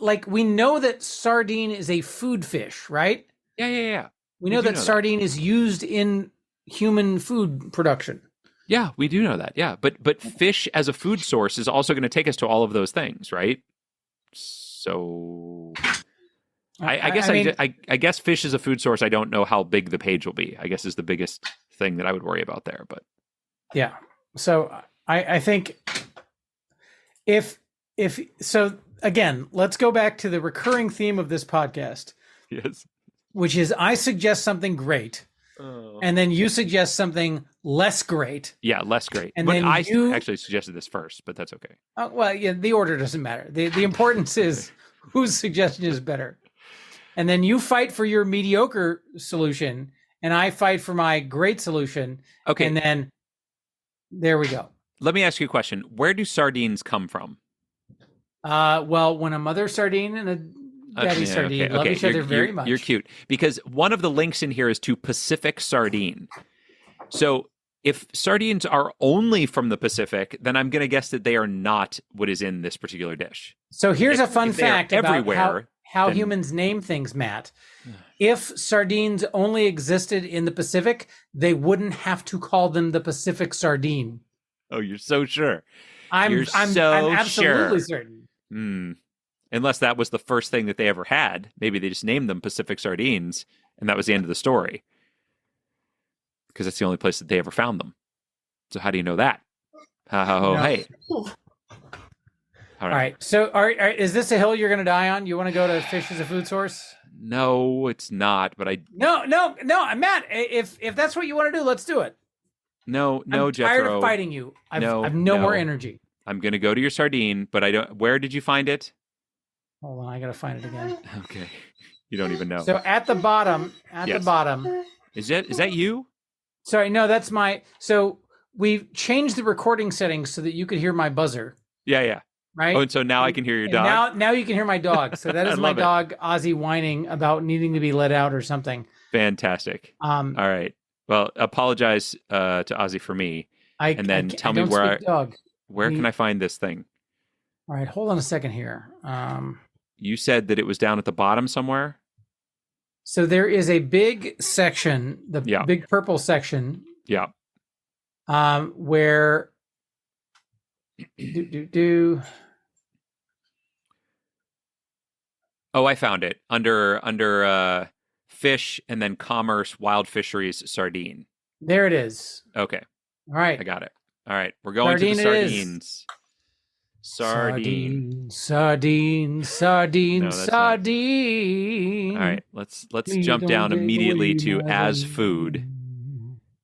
like, we know that sardine is a food fish, right? Yeah. We know that sardine is used in human food production. Yeah, we do know that. Yeah, but fish as a food source is also going to take us to all of those things, right? So I guess fish as a food source, I don't know how big the page will be. I guess is the biggest thing that I would worry about there. But yeah, so I think if so, again, let's go back to the recurring theme of this podcast. Yes, which is I suggest something great. And then you suggest something less great. Yeah, less great. And then I actually suggested this first, but that's okay. Well, yeah, the order doesn't matter. The importance is whose suggestion is better. And then you fight for your mediocre solution, and I fight for my great solution. Okay. And then there we go. Let me ask you a question. Where do sardines come from? Well, when a mother sardine and a daddy sardine love each other very much. You're cute. Because one of the links in here is to Pacific sardine. So if sardines are only from the Pacific, then I'm going to guess that they are not what is in this particular dish. So here's a fun fact about how humans name things, Matt. If sardines only existed in the Pacific, they wouldn't have to call them the Pacific sardine. Oh, you're so sure. I'm absolutely certain. Unless that was the first thing that they ever had. Maybe they just named them Pacific sardines, and that was the end of the story. Because that's the only place that they ever found them. So how do you know that? Hey. All right. So is this a hill you're going to die on? You want to go to fish as a food source? No, it's not. But No, Matt. If that's what you want to do, let's do it. No, I'm Jethro. Tired of fighting you. I've no more energy. I'm going to go to your sardine, but I don't. Where did you find it? Hold on, I got to find it again. Okay, you don't even know. So at the bottom, the bottom. Is that you? Sorry, no, that's my. So we've changed the recording settings so that you could hear my buzzer. Yeah. Right. Oh, and so now I can hear your dog. Now you can hear my dog. So that is my dog, Ozzy, whining about needing to be let out or something. Fantastic. All right. Well, apologize to Ozzy for me, and then tell me where can I find this thing? All right, hold on a second here. You said that it was down at the bottom somewhere. So there is a big section, big purple section. Yeah. Where Oh, I found it under fish and then commerce, wild fisheries, sardine. There it is. Okay, All right. I got it. All right, we're going to the sardines. Sardine. Sardine, sardine, No, sardine. All right, let's jump down immediately to as food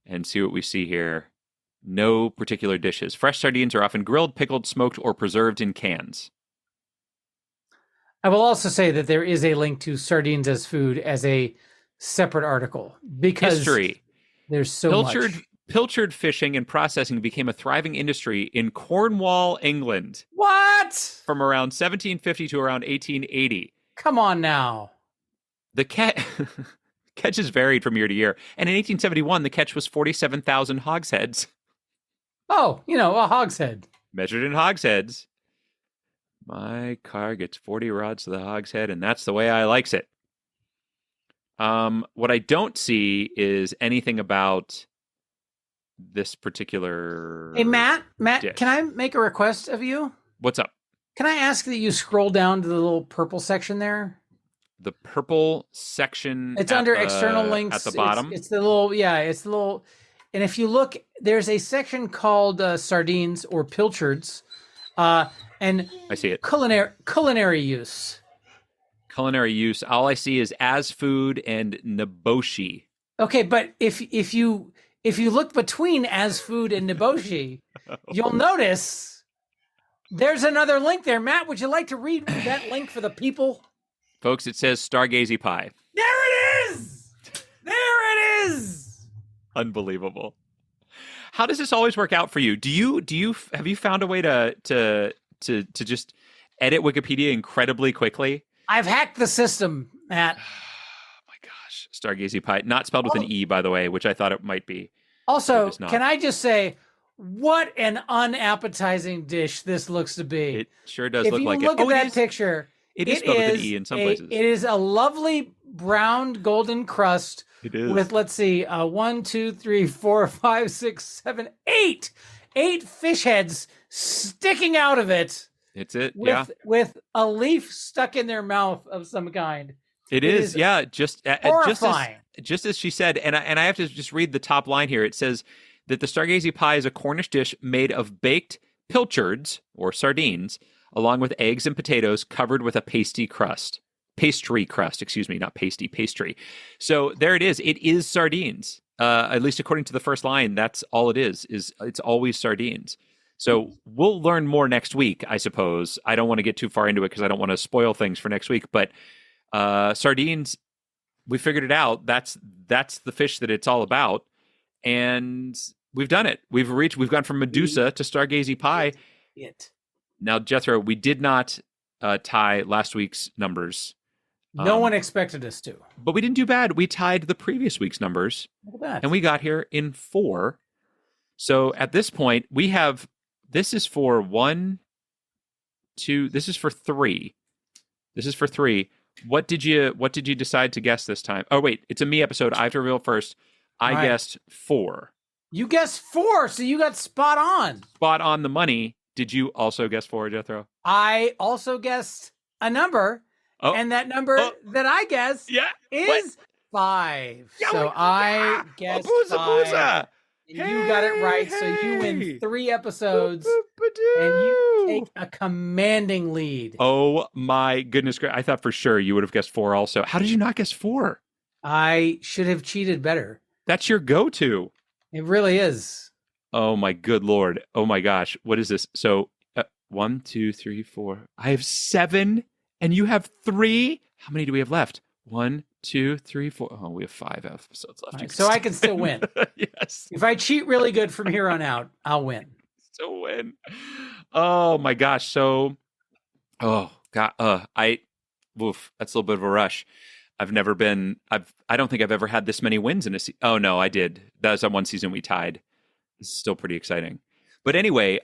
and see what we see here. No particular dishes. Fresh sardines are often grilled, pickled, smoked, or preserved in cans. I will also say that there is a link to sardines as food as a separate article because History. There's so much. Pilchard fishing and processing became a thriving industry in Cornwall, England. What? From around 1750 to around 1880. Come on now. The catches varied from year to year. And in 1871, the catch was 47,000 hogsheads. Oh, a hogshead. Measured in hogsheads. My car gets 40 rods to the hogshead, and that's the way I likes it. What I don't see is anything about this particular. Hey, Matt, dish. Can I make a request of you? What's up? Can I ask that you scroll down to the little purple section there? The purple section. It's under external links at the bottom. It's the little, it's the little. And if you look, there's a section called sardines or pilchards, and I see it. Culinary use. Culinary use. All I see is as food and niboshi. Okay, but if you look between as food and niboshi, you'll notice there's another link there. Matt, would you like to read that link for the people? Folks, it says Stargazy pie. There it is. There it is. Unbelievable. How does this always work out for you? Have you found a way to just edit Wikipedia incredibly quickly? I've hacked the system, Matt. Oh my gosh. Stargazy pie. Not spelled with an E, by the way, which I thought it might be. Also, can I just say, what an unappetizing dish this looks to be. It sure does look like it. If you look at that picture, it is spelled with an E in some places. It is a lovely browned golden crust. It is. With, let's see, 1, 2, 3, 4, 5, 6, 7, 8 fish heads sticking out of it. It's it, with a leaf stuck in their mouth of some kind. It is, yeah. Just horrifying. Just as she said, and I have to just read the top line here. It says that the Stargazy pie is a Cornish dish made of baked pilchards or sardines, along with eggs and potatoes, covered with a pastry crust. Excuse me, not pasty, pastry. So there it is. It is sardines. At least according to the first line, that's all it is it's always sardines. So we'll learn more next week, I suppose. I don't want to get too far into it because I don't want to spoil things for next week. But sardines, we figured it out. That's the fish that it's all about. And we've done it. We've gone from Medusa to Stargazy pie. Now, Jethro, we did not tie last week's numbers. No one expected us to. But we didn't do bad. We tied the previous week's numbers. Look at that. And we got here in 4. So at this point, we have, this is for 1, 2, this is for 3. This is for 3. What did you decide to guess this time? Oh, wait, it's a me episode. I have to reveal first. I guessed 4. You guessed 4, so you got spot on. Spot on the money. Did you also guess 4, Jethro? I also guessed a number. Oh. And that number that I guess is 5. Yeah, so I guessed 5. And you got it right. So you win 3 episodes. And you take a commanding lead. Oh my goodness. I thought for sure you would have guessed 4 also. How did you not guess 4? I should have cheated better. That's your go-to. It really is. Oh my good Lord. Oh my gosh. What is this? So 1, 2, 3, 4. I have 7. And you have 3? How many do we have left? 1, 2, 3, 4. Oh, we have 5 episodes left. Right, so I can still win. Yes. If I cheat really good from here on out, I'll win. Still win. Oh my gosh. So, oh God. That's a little bit of a rush. I don't think I've ever had this many wins in a season. Oh no, I did. That was on one season we tied. This is still pretty exciting. But anyway,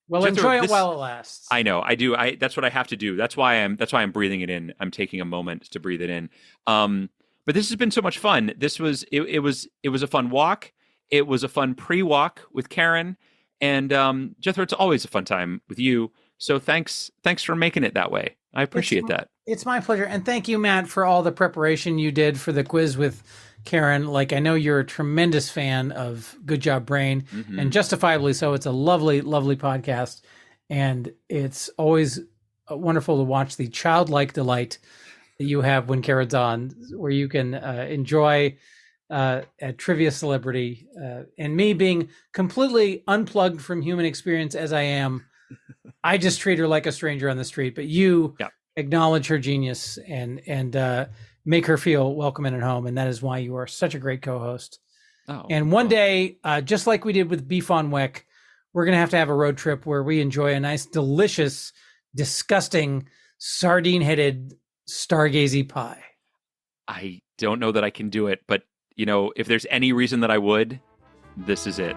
well, Jethro, enjoy it while it lasts. I know, I do. That's what I have to do. That's why I'm breathing it in. I'm taking a moment to breathe it in. But this has been so much fun. It was a fun walk. It was a fun pre-walk with Karen, and Jethro. It's always a fun time with you. So thanks for making it that way. I appreciate that. It's my pleasure. And thank you, Matt, for all the preparation you did for the quiz with Karen. Like, I know you're a tremendous fan of Good Job Brain, and justifiably so. It's a lovely, lovely podcast. And it's always wonderful to watch the childlike delight that you have when Karen's on, where you can enjoy a trivia celebrity. And me being completely unplugged from human experience as I am, I just treat her like a stranger on the street. But you acknowledge her genius and make her feel welcome and at home. And that is why you are such a great co-host. And one day, just like we did with Beef on Wick, we're going to have a road trip where we enjoy a nice, delicious, disgusting, sardine-headed, stargazy pie. I don't know that I can do it, but, if there's any reason that I would, this is it.